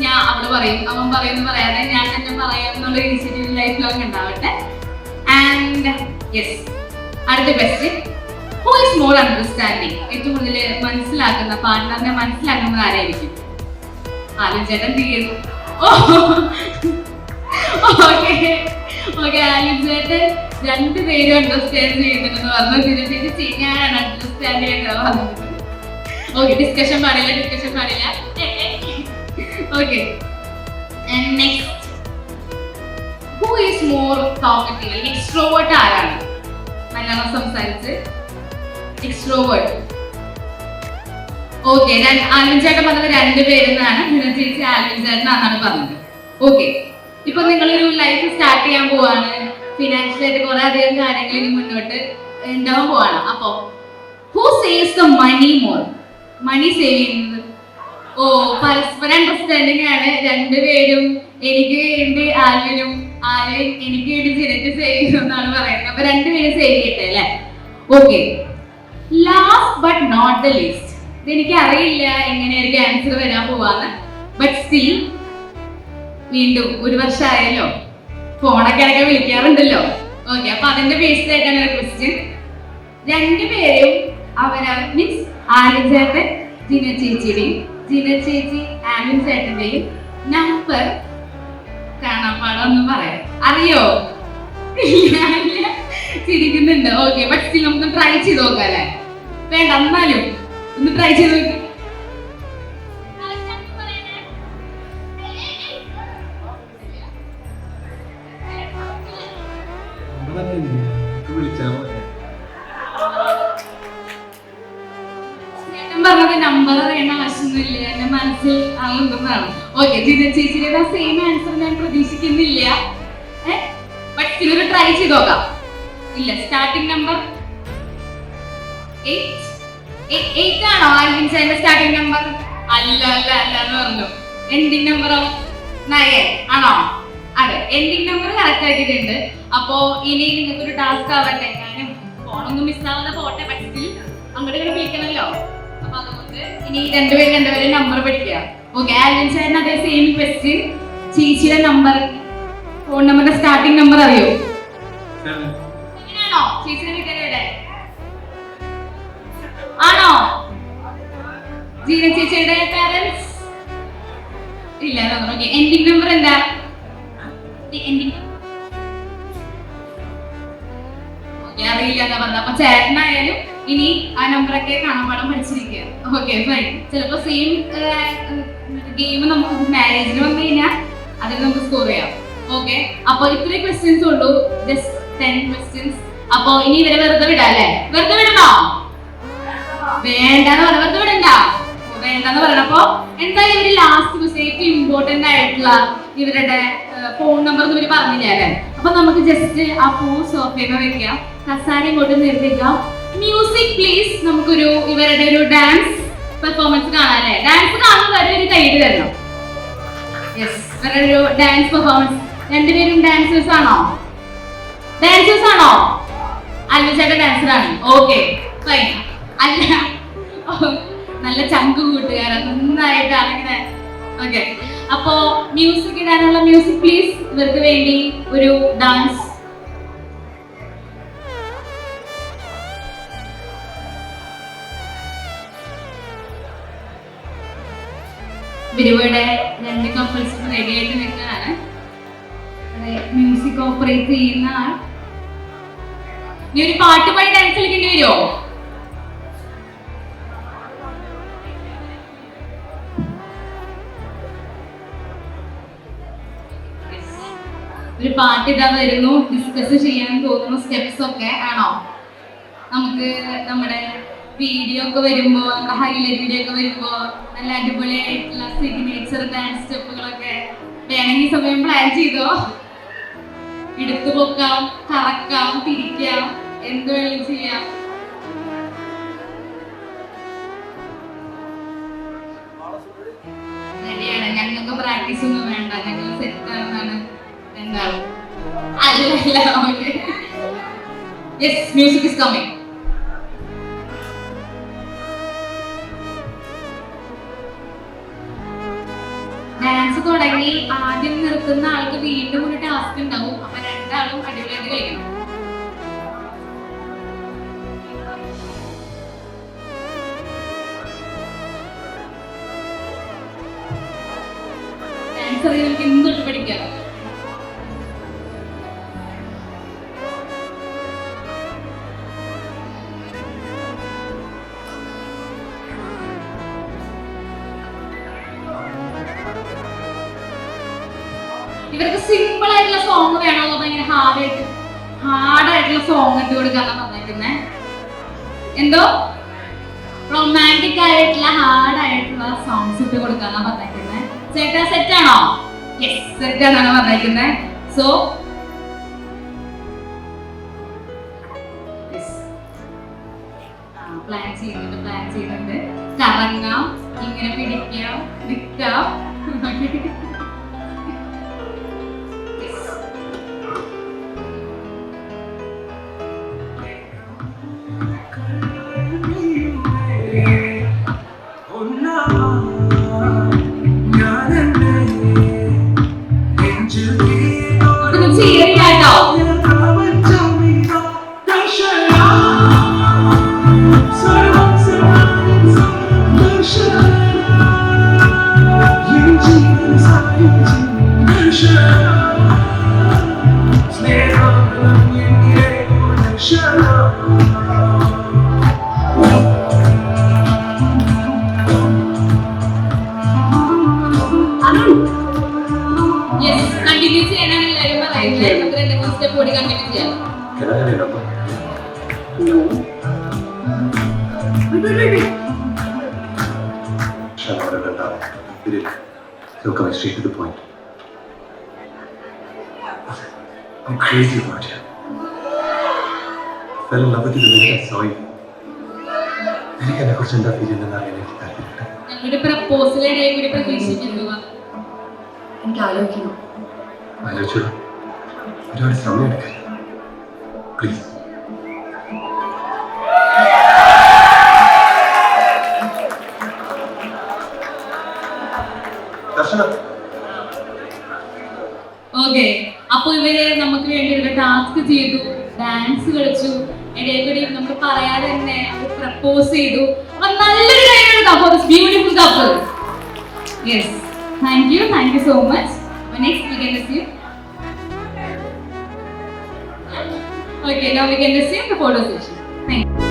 ഞാൻ അവിടെ പറയും, അവൻ പറയുന്നു പറയാതെ ഞാൻ തന്നെ പറയാം എന്നുള്ള ഇനിഷ്യേറ്റീവ് ലൈഫ് ലോങ് ഉണ്ടാവട്ടെ. ആൻഡ് യെസ്, അടുത്ത question, who is more understanding? ഏറ്റവും കൂടുതൽ മനസ്സിലാക്കുന്ന, പാർട്ട്ണറിനെ മനസ്സിലാക്കുന്നത് ആരായിരിക്കും? ആൽവിൻ ചേട്ടൻ തീരുന്നു. ഓക്കെ, ആൽവിൻ ചേട്ടൻ രണ്ടുപേരും അണ്ടർസ്റ്റാൻഡ് ചെയ്യുന്നുണ്ടെന്ന് പറഞ്ഞു. ജിന ചേച്ചി ഞാനാണ് അണ്ടർസ്റ്റാൻഡ് ചെയ്യുന്നത് പറഞ്ഞത്. ഓക്കെ, ഡിസ്കഷൻ പാടില്ല. Okay, and next, who is more talkative? Extrovert ആരാണ്? നല്ലോണം സംസാരിച്ച് എക്സ്ട്രോവേർട്ട്. ഓക്കെ, ആൽവിൻ ചേട്ടൻ പറഞ്ഞത് രണ്ടുപേരെന്നാണ്. ജിന ചേച്ചി ആൽവിൻ ചേട്ടനാണെന്നാണ് പറഞ്ഞത്. ഓക്കെ, ഇപ്പൊ നിങ്ങളൊരു ലൈഫ് സ്റ്റാർട്ട് ചെയ്യാൻ പോവാണ്. ഫിനാൻഷ്യലായിട്ട് കുറെ അധികം കാര്യങ്ങൾ ഇനി മുന്നോട്ട് ഉണ്ടാവാൻ പോവാണ്. അപ്പൊ who saves the money more? Money save ചെയ്യുന്നത്? ഓ, പരസ്പരം അണ്ടർസ്റ്റാൻഡിങ് ആണ്. രണ്ടുപേരും എനിക്ക് വേണ്ടി ആൽവിനും, ആൽവിൻ എനിക്ക് വേണ്ടി ജിനറ്റ് സേവ് ചെയ്യുമെന്നാണ് പറയുന്നത്. അപ്പൊ രണ്ടുപേരും സേവ് ചെയ്യട്ടെ അല്ലേ? Okay, last but not the least. ഇതെനിക്ക് അറിയില്ല എങ്ങനെയായിരിക്കും ആൻസർ വരാൻ പോവാന്ന്, ബട്ട് സ്റ്റിൽ വീണ്ടും 1 വർഷമായല്ലോ, ഫോണൊക്കെ ഇടയ്ക്ക് വിളിക്കാറുണ്ടല്ലോ. ഓക്കെ, അപ്പൊ അതിന്റെ ബേസിലായിട്ടാണ് ക്വസ്റ്റ്യൻ. രണ്ടുപേരും മീൻസ് ആൽവിൻ ചേട്ടൻ ജിന ചേച്ചിയുടെയും ജിന ചേച്ചി ആൽവിൻ ചേട്ടന്റെയും നമ്പർ കാണാൻ പാടൊന്നും പറയാം. അറിയോ? ചിരിക്കുന്നുണ്ട്. ഓക്കെ, ബട്ട് സ്റ്റിൽ നമുക്ക് ട്രൈ ചെയ്ത് നോക്കാം അല്ലേ? വേണ്ട, എന്നാലും ഒന്ന് ട്രൈ ചെയ്ത് നോക്കി. പറഞ്ഞത് നമ്പർ അറിയണ ആവശ്യമൊന്നുമില്ല, എന്റെ മനസ്സിൽ ആളുണ്ടെന്നാണ്. ഓക്കെ, ജിന ചേച്ചിയുടെ സെയിം ആൻസർ ഞാൻ പ്രതീക്ഷിക്കുന്നില്ല, ബട്ട് ഇതൊരു ട്രൈ ചെയ്ത് നോക്കാം. ഇല്ല, സ്റ്റാർട്ടിംഗ് നമ്പർ 8 ആണോ ആൽവിൻ ചേട്ടന്റെ സ്റ്റാർട്ടിംഗ് നമ്പർ? അല്ല അല്ല അല്ല എന്ന് പറഞ്ഞു. എൻഡിങ് നമ്പറോ 9 ആണോ? അതെ, എൻഡിങ് നമ്പർ കറക്റ്റ് ആക്കിയിട്ടുണ്ട്. അപ്പോ ഇനി നിങ്ങൾക്ക് ഒരു ടാസ്ക് ആവട്ടെ. ഞാനും ഫോണൊന്നും മിസ്സാവാതെ പോട്ടെ, പക്ഷേ അങ്ങോട്ട് ഇങ്ങനെ വിളിക്കണല്ലോ. അപ്പൊ അതുകൊണ്ട് ഇനി രണ്ടുപേരും നമ്പർ പഠിക്കുക. ഓക്കെ, ആൽവിൻ ചേട്ടൻ അതേ സെയിം ക്വസ്റ്റ്യൻ. ചേച്ചിയുടെ നമ്പർ, ഫോൺ നമ്പറിന്റെ സ്റ്റാർട്ടിംഗ് നമ്പർ അറിയോ? ഇങ്ങനെയാണോ? ചേച്ചിയുടെ വീട്ടുകാരുടെ ആണോ? ജീന ചേച്ചിയുടെ പാരന്റ്സ് ഇല്ല. ഓക്കെ, എൻഡിങ് നമ്പർ എന്താ? അറിയില്ല എന്നാ പറഞ്ഞത്. അപ്പൊ ചേട്ടനായാലും ഇനി ആ നമ്പറൊക്കെ കാണാൻ പഠിച്ചിരിക്കുക. Okay fine. ചിലപ്പോ സെയിം ഗെയിം നമുക്ക് മാരേജിന് വന്നു കഴിഞ്ഞാൽ അതിൽ നമുക്ക് സ്കോർ ചെയ്യാം. ഓക്കെ, അപ്പൊ ഇത്രയും ക്വസ്റ്റ്യൻസ് ഉള്ളൂ, ജസ്റ്റ് 10 ക്വസ്റ്റ്യൻസ്. അപ്പൊ ഇനി ഇവരെ വെറുതെ വിടാം അല്ലേ? വെറുതെ വിടണോ? വേണ്ടെന്ന് പറഞ്ഞ വെറുതെ വിടണ്ട, വേണ്ടെന്ന് പറഞ്ഞപ്പോ എന്തായാലും ഇവര് ലാസ്റ്റ് ക്വസ്റ്റ്യൻ ഏറ്റവും ഇമ്പോർട്ടന്റ് ആയിട്ടുള്ള ഇവരുടെ ഫോൺ നമ്പർ ഇവര് പറഞ്ഞില്ല അല്ലേ? അപ്പൊ നമുക്ക് ജസ്റ്റ് ആ സോഫയിൽ വെക്കാം, കസാര ഇങ്ങോട്ട് നിർത്തിക്കാം. Music please. നമുക്കൊരു ഇവരുടെ ഒരു ഡാൻസ് പെർഫോമൻസ് കാണാം അല്ലേ? ഡാൻസ് കാണുന്ന വരെ ഒരു കൈയ്യടി തരണം. യെസ്, ഇവരുടെ ഒരു ഡാൻസ് പെർഫോമൻസ്. രണ്ടുപേരും ഡാൻസേഴ്സ് ആണോ? ഡാൻസേഴ്സ് ആണോ? അൽവിച്ചേട്ട ഡാൻസർ ആണ്. Okay fine. അല്ല, നല്ല ചങ്ക് കൂട്ടുകാരൻ നന്നായിട്ടാണ് ഇങ്ങനെ. ഓക്കെ, അപ്പോ മ്യൂസിക് ഇടാനുള്ള മ്യൂസിക് പ്ലീസ്. ഇവർക്ക് വേണ്ടി ഒരു ഡാൻസ്. ഇവരുടെ 2 കപ്പിൾസും റെഡി ആയിട്ട് നിൽക്കുന്നതാണ്. മ്യൂസിക് ഓപ്പറേറ്റ് ചെയ്യുന്ന ആൾ. നീ ഒരു പാട്ട് പാടി ഡാൻസ് കളിക്കേണ്ടി വരുമോ? ഒരു പാട്ട് ഇതാ വരുന്നു. ഡിസ്കസ് ചെയ്യാൻ തോന്നുന്നു സ്റ്റെപ്സ് ഒക്കെ ആണോ? നമുക്ക് നമ്മുടെ വീഡിയോ ഒക്കെ വരുമ്പോ, നമ്മുടെ ഹൈലൈറ്റ് വീഡിയോ ഒക്കെ വരുമ്പോ നല്ല അടിപൊളിയായിട്ടുള്ള സിഗ്നേച്ചർ ഡാൻസ് സ്റ്റെപ്പുകളൊക്കെ വേണമെങ്കിൽ സമയം പ്ലാൻ ചെയ്തോ. എടുത്തു പൊക്കാം, കറക്കാം, തിരിക്കാം, എന്ത് വേണമെങ്കിലും ചെയ്യാം. റെഡിയാണ്. ഞങ്ങൾക്ക് പ്രാക്ടീസ് ഒന്നും വേണ്ട, ഞങ്ങൾ സെറ്റ് ആണെന്നാണ്. എന്താണ്? അല്ല, okay. Yes, music is coming. Dance തുടങ്ങി ആദ്യം നിർത്തുന്ന ആൾക്ക് വീണ്ടും ഒരു ടാസ്ക് ഉണ്ടാവും. അപ്പൊ രണ്ടാളും അടിപൊളിയായിട്ട് കളിക്കണം. ഡാൻസ് അറിയാൻ നമുക്ക് എന്തൊട്ട് പഠിക്കാം. ഇവർക്ക് സിമ്പിൾ ആയിട്ടുള്ള സോങ് വേണോ, ഭയങ്കര ഹാർഡായിട്ടുള്ള സോങ് ഇട്ട് കൊടുക്കാന്നാ പറഞ്ഞേക്കുന്നേ. എന്തോ റൊമാൻറ്റിക് ആയിട്ടുള്ള ഹാർഡായിട്ടുള്ള സോങ്സ് ഇട്ട് കൊടുക്കാന്നാ പറഞ്ഞേക്കുന്നേ. ചേട്ടാ സെറ്റ് ആണോ? യെസ്, സെറ്റ് ആണെന്നാണ് പറഞ്ഞേക്കുന്നേ. സോ പ്ലാൻ ചെയ്യുന്നുണ്ട്. കറങ്ങാം, ഇങ്ങനെ പിടിക്കാം, നിൽക്കാം. He'll come straight to the point. I'm crazy about you. I fell in love with you the minute I saw you. എനിക്ക് എന്നെക്കുറിച്ച് എന്താ ഫീൽ ചെയ്യുന്നത് അറിയാൻ എനിക്ക് താല്പര്യമുണ്ട്. ഞങ്ങളുടെ പ്രപ്പോസലിടെ കൂടി പ്രതീക്ഷിക്കുന്നു. എനിക്ക് ആലോചിക്കണം. ആലോചിച്ചോളൂ, ഒരുപാട് സമയം എടുക്കാൻ പ്ലീസ്. ഓക്കെ, അപ്പൊ ഇവര് നമുക്ക് വേണ്ടി ഒരു ടാസ്ക് ചെയ്തു, ഡാൻസ് കളിച്ചു, ഇടയിൽ നമ്മൾ പറയാതെ തന്നെ അവർ പ്രപ്പോസ് ചെയ്തു. അപ്പൊ നല്ലൊരു കാര്യം beautiful couple. Yes, thank you so much. Next we can receive. Okay, now we can receive the photo session. Thank you.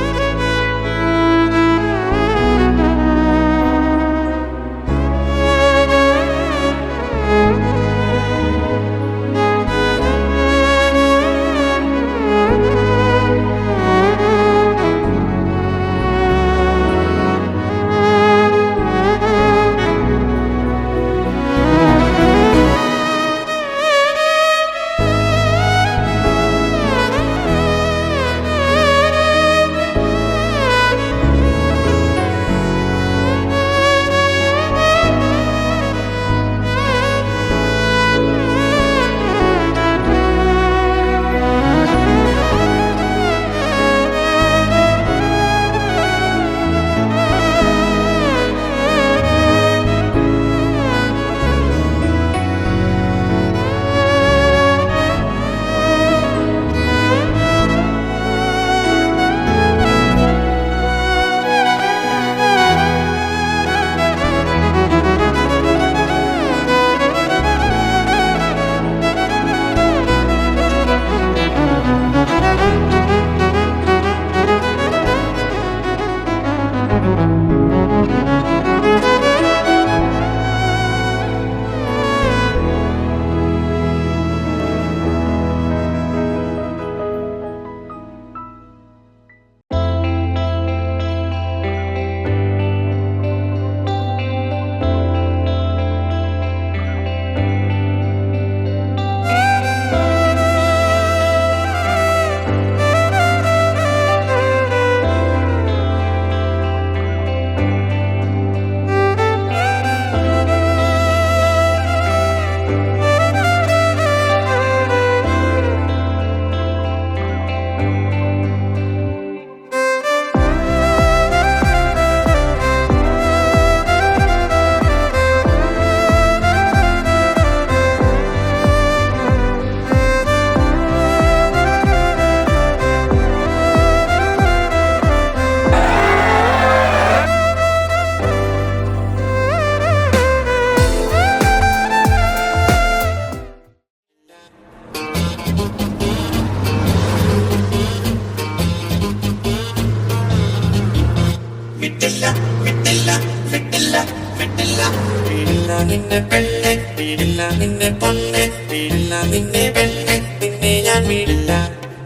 നിന്നെ പെണ്ണെ വീടില്ല, നിന്നെ പൊന്നെ വീടില്ല, നിന്നെ പെണ്ണെ നിന്നെ ഞാൻ വീടില്ല.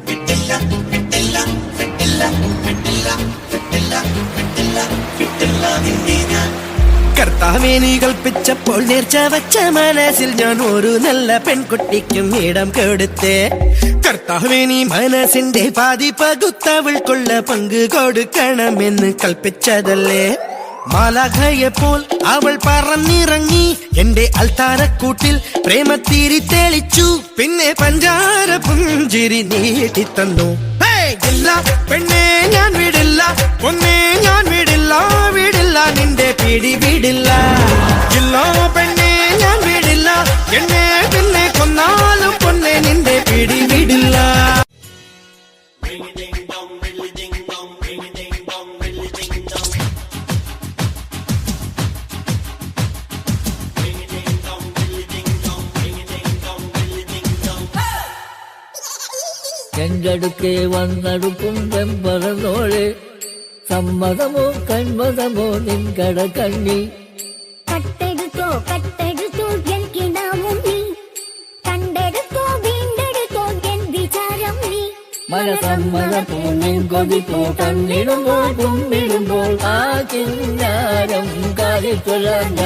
വിട്ടില്ല വിട്ടില്ല വിട്ടില്ല വിട്ടില്ല വിട്ടില്ല വിട്ടില്ല വിട്ടില്ല നിന്നെ ഞാൻ. കർത്താവേ നീ കൽപ്പിച്ചപ്പോൾ നേർച്ച വച്ച മനസ്സിൽ ഞാൻ ഒരു നല്ല പെൺകുട്ടിക്കും ഇടം കൊടുത്തേ. കർത്താവേ നീ മനസ്സിന്റെ പാതി പകുത്തവൾക്കുള്ള പങ്ക് കൊടുക്കണമെന്ന് കൽപ്പിച്ചതല്ലേ. മാലാഖയെപ്പോൾ അവൾ പറന്നിറങ്ങി എന്റെ അൽത്താരക്കൂട്ടിൽ പ്രേമത്തിരി തെളിച്ചു. പിന്നെ പഞ്ചാര പുഞ്ചിരി നീട്ടിത്തന്നു. ഇല്ല പെണ്ണെ ഞാൻ വിടില്ല, പൊന്നെ ഞാൻ വിടില്ല, വിടില്ല നിന്റെ പിടി വിടില്ല. ഇല്ല പെണ്ണെ ഞാൻ വിടില്ല, എന്നെ പിന്നെ കൊന്നാലും പൊന്നെ നിന്റെ പിടി വിടില്ല. എൻ്റടുക്കെ വന്നടുക്കും വെമ്പറന്നോളെ, സമ്മതമോ കന്മതമോ നിൻകട കണ്ണി. കട്ടെടുത്തോ കട്ടെടുത്തോ എൻ കിടാവും നീ, കണ്ടെടുത്തോ വീണ്ടെടുത്തോ എൻ വിചാരം നീ. മനസമ്മതപ്പോ നിൻ കൊതിപ്പോ കണ്ണിടുമ്പോൾ കുമ്പിടുമ്പോൾ ആ കിന്നാരം കാലിത്തൊഴാൻ.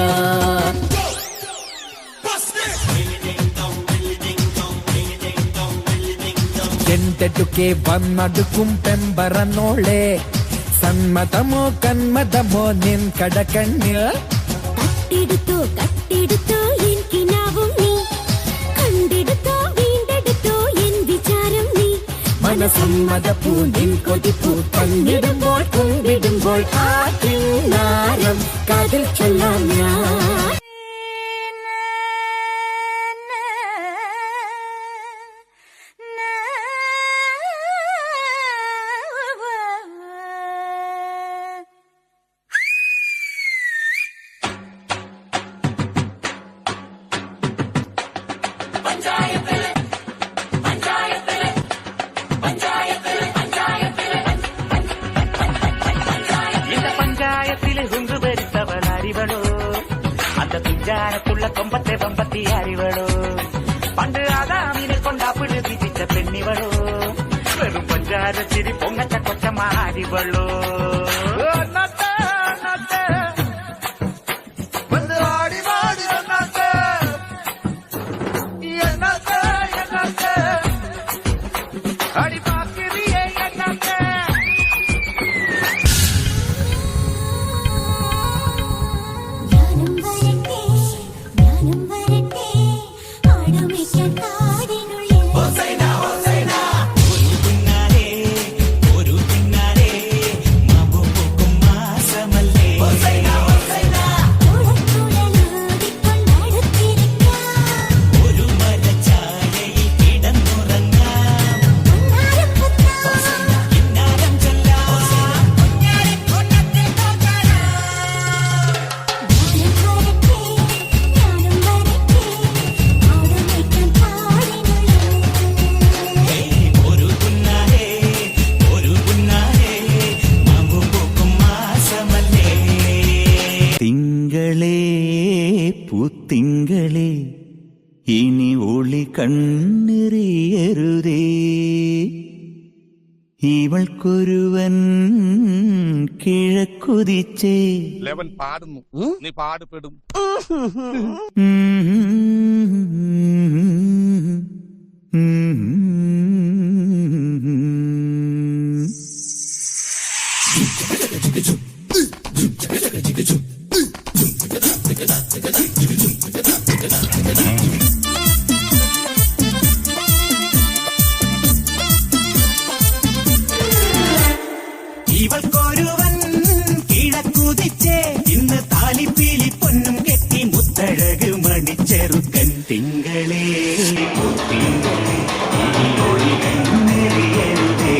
എന്റടുക്കെ വന്നടുക്കും പെമ്പറന്നോളെ, സന്മതമോ കന്മതമോ നിൻ കടക്കണ്ണിൽ കട്ടെടുത്തോ കട്ടെടുത്തോ എൻ കിനാവും നീ കണ്ടെടുത്തോ വീണ്ടെടുത്തോ എൻ വിചാരം നീ മനസമ്മത പൂന്തിൻ കൊതിപ്പൂ കണ്ണിടുമ്പോൾ കുമ്പിടുമ്പോൾ ആ കിന്നാരം കാതിൽ ചൊല്ലാം ഞാൻ. പഞ്ചായത്തില് ഹുങ്കു ഭരിച്ചവൾ അറിവളോ അന്ത പിഞ്ചാനത്തുള്ള കൊമ്പത്തെ പമ്പത്തി അറിവളോ പണ്ട് ആദാമിനെ കൊണ്ടാപ്പിട് വിധിച്ച പെണ്ണിവളോ വെറും പഞ്ചാരത്തിരി പൊങ്ങച്ച കൊച്ചമാരിവളോ തിങ്കളേ ഇനി ഒളി കണ്ണെറിയരുതേ ഇവൾക്കൊരുവൻ കിഴക്കുതിച്ചേ ലെവൻ പാടുന്നു നീ പാടുപെടും ഇവൾക്കൊരുവൻ കിഴക്കുതിച്ചേ ഇന്ന് താലിപ്പീലി പൊന്നും കെട്ടി മുത്തഴക് മണിച്ചെറുക്കൻ തിങ്കളേ തിങ്കളേ ഇനി ഒളി കണ്ണെറിയരുതേ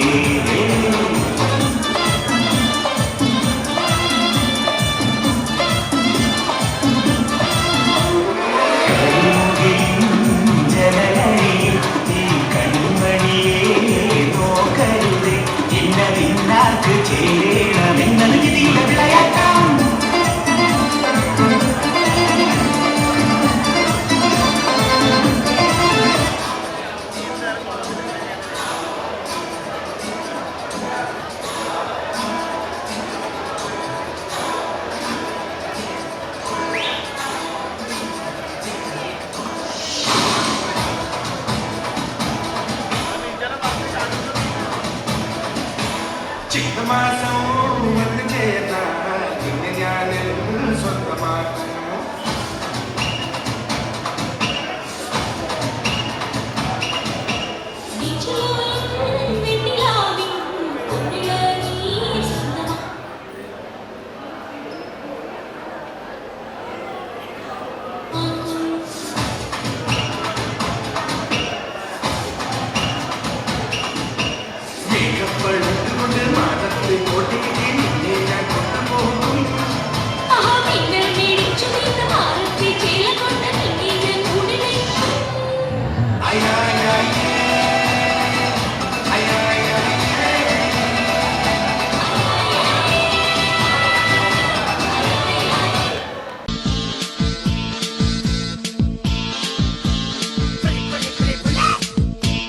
ചിങ്ങമാസം വന്നു ചേർന്നാൽ നിന്നെ ഞാൻ സ്വന്തമാക്കും. മേഘപ്പഴുത്തുകൊണ്ട് മാനത്തെ കോട്ടയ്ക്ക് നിന്നെ ഞാൻ കൊണ്ടുപോകും.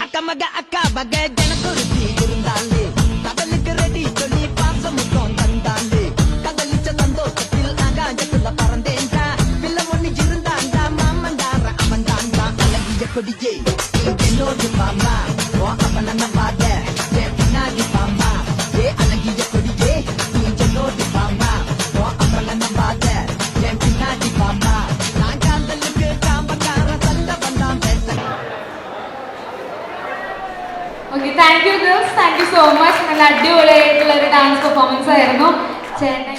அக்கமக அக்கா பக ஜனக்குருத்தி இருந்தாலே கடலுக்கு ரெடி சொல்லி பாசமுத்தம் தந்தாலே கதலிச்ச சந்தோஷத்தில் ஆகாயத்துல பறந்தேன்டா பிள்ளை ஒண்ணு இருந்தாண்டா மாமண்டார அவன் தாண்டா அழகிய கொடியே என்னோடு பாம்பா ஓ அவன பாத பின்னாடி பாம்பா ஏ அழகிய கொடியே സോ മച്ച്. നല്ല അടിപൊളിയായിട്ടുള്ള ഒരു ഡാൻസ് പെർഫോമൻസ് ആയിരുന്നു. ചേട്ടൻ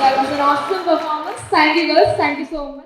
that was an awesome performance. Thank you girls. Thank you so much.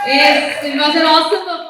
Yes, it was an awesome performance.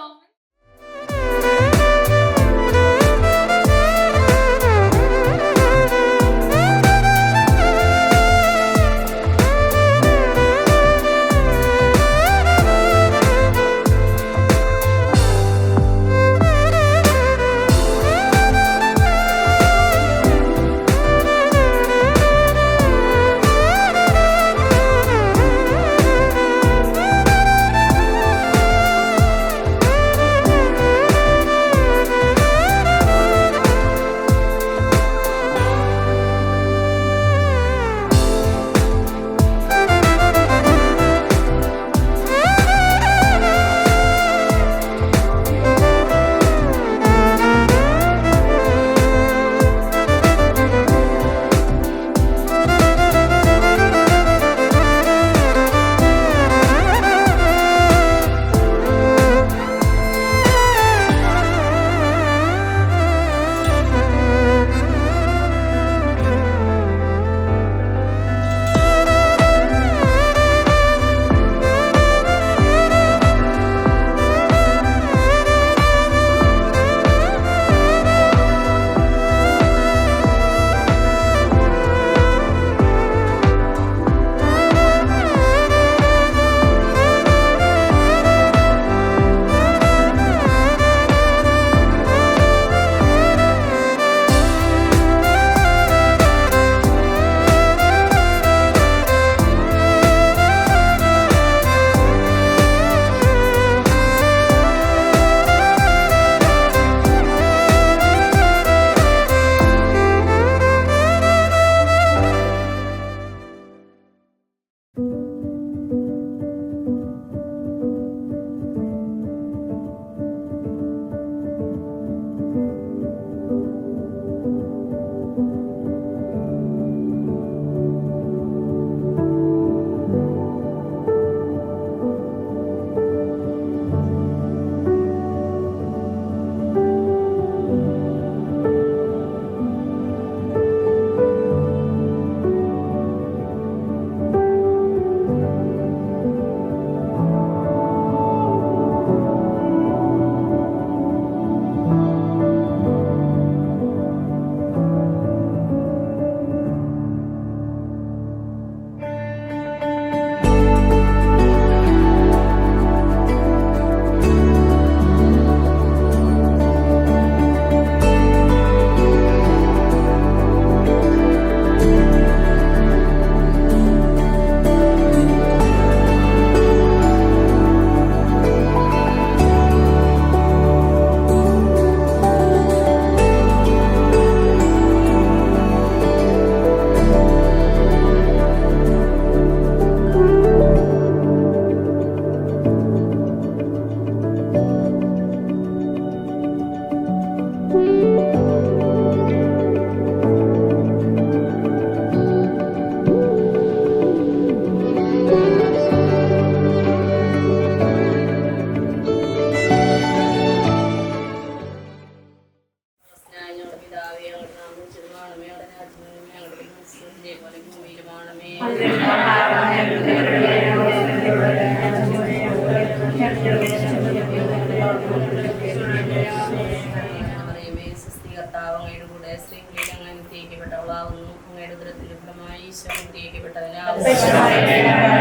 കർത്താവ് അങ്ങയുടെ കൂടെ സ്ത്രീകളിൽ അങ്ങ് അനുഗ്രഹിക്കപ്പെട്ടവളാകുന്നു. അങ്ങയുടെ ഉദരത്തിൻ ഫലമായി ഈശോ അനുഗ്രഹിക്കപ്പെട്ടവനാകുന്നു.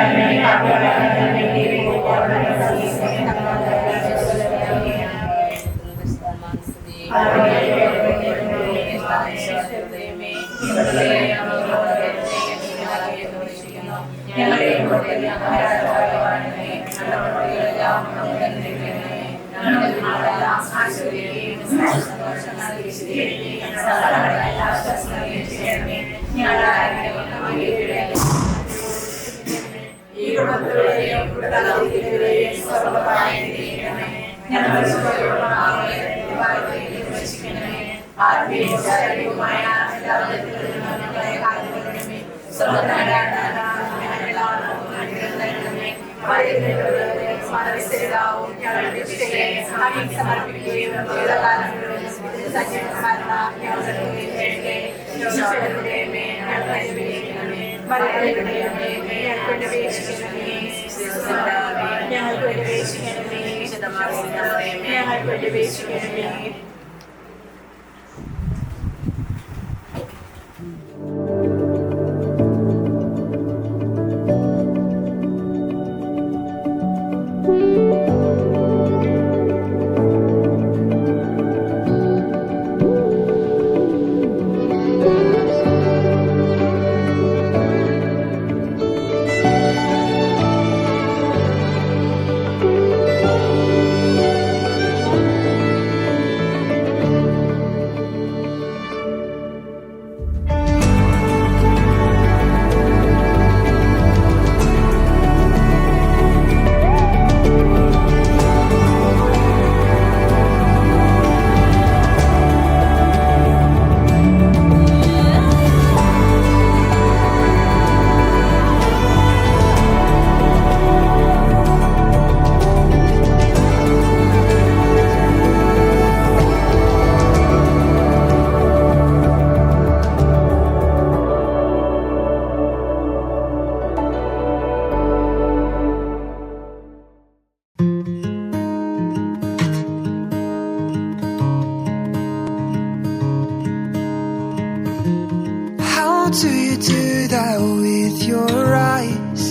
Do you do that with your eyes?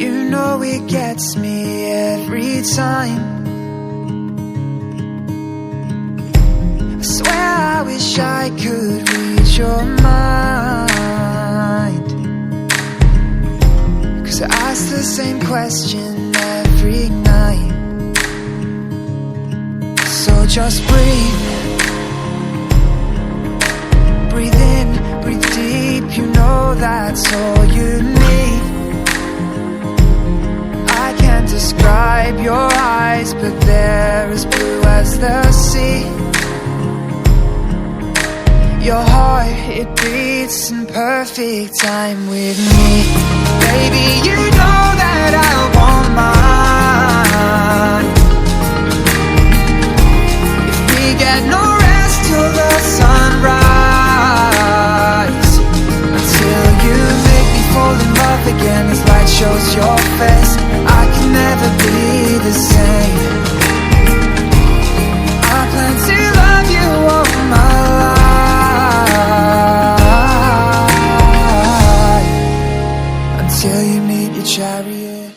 You know it gets me every time. I swear I wish I could read your mind, 'cause I ask the same question every night. So just breathe. Breathe in, breathe deep, you know that's all you need. I can't describe your eyes, but they're as blue as the sea. Your heart, it beats in perfect time with me. Baby, you know that I want mine. If we get no rest till the sunrise, until you make me fall in love again as light shows your face, I can never be the same. I plan to love you all my life, until you meet your chariot.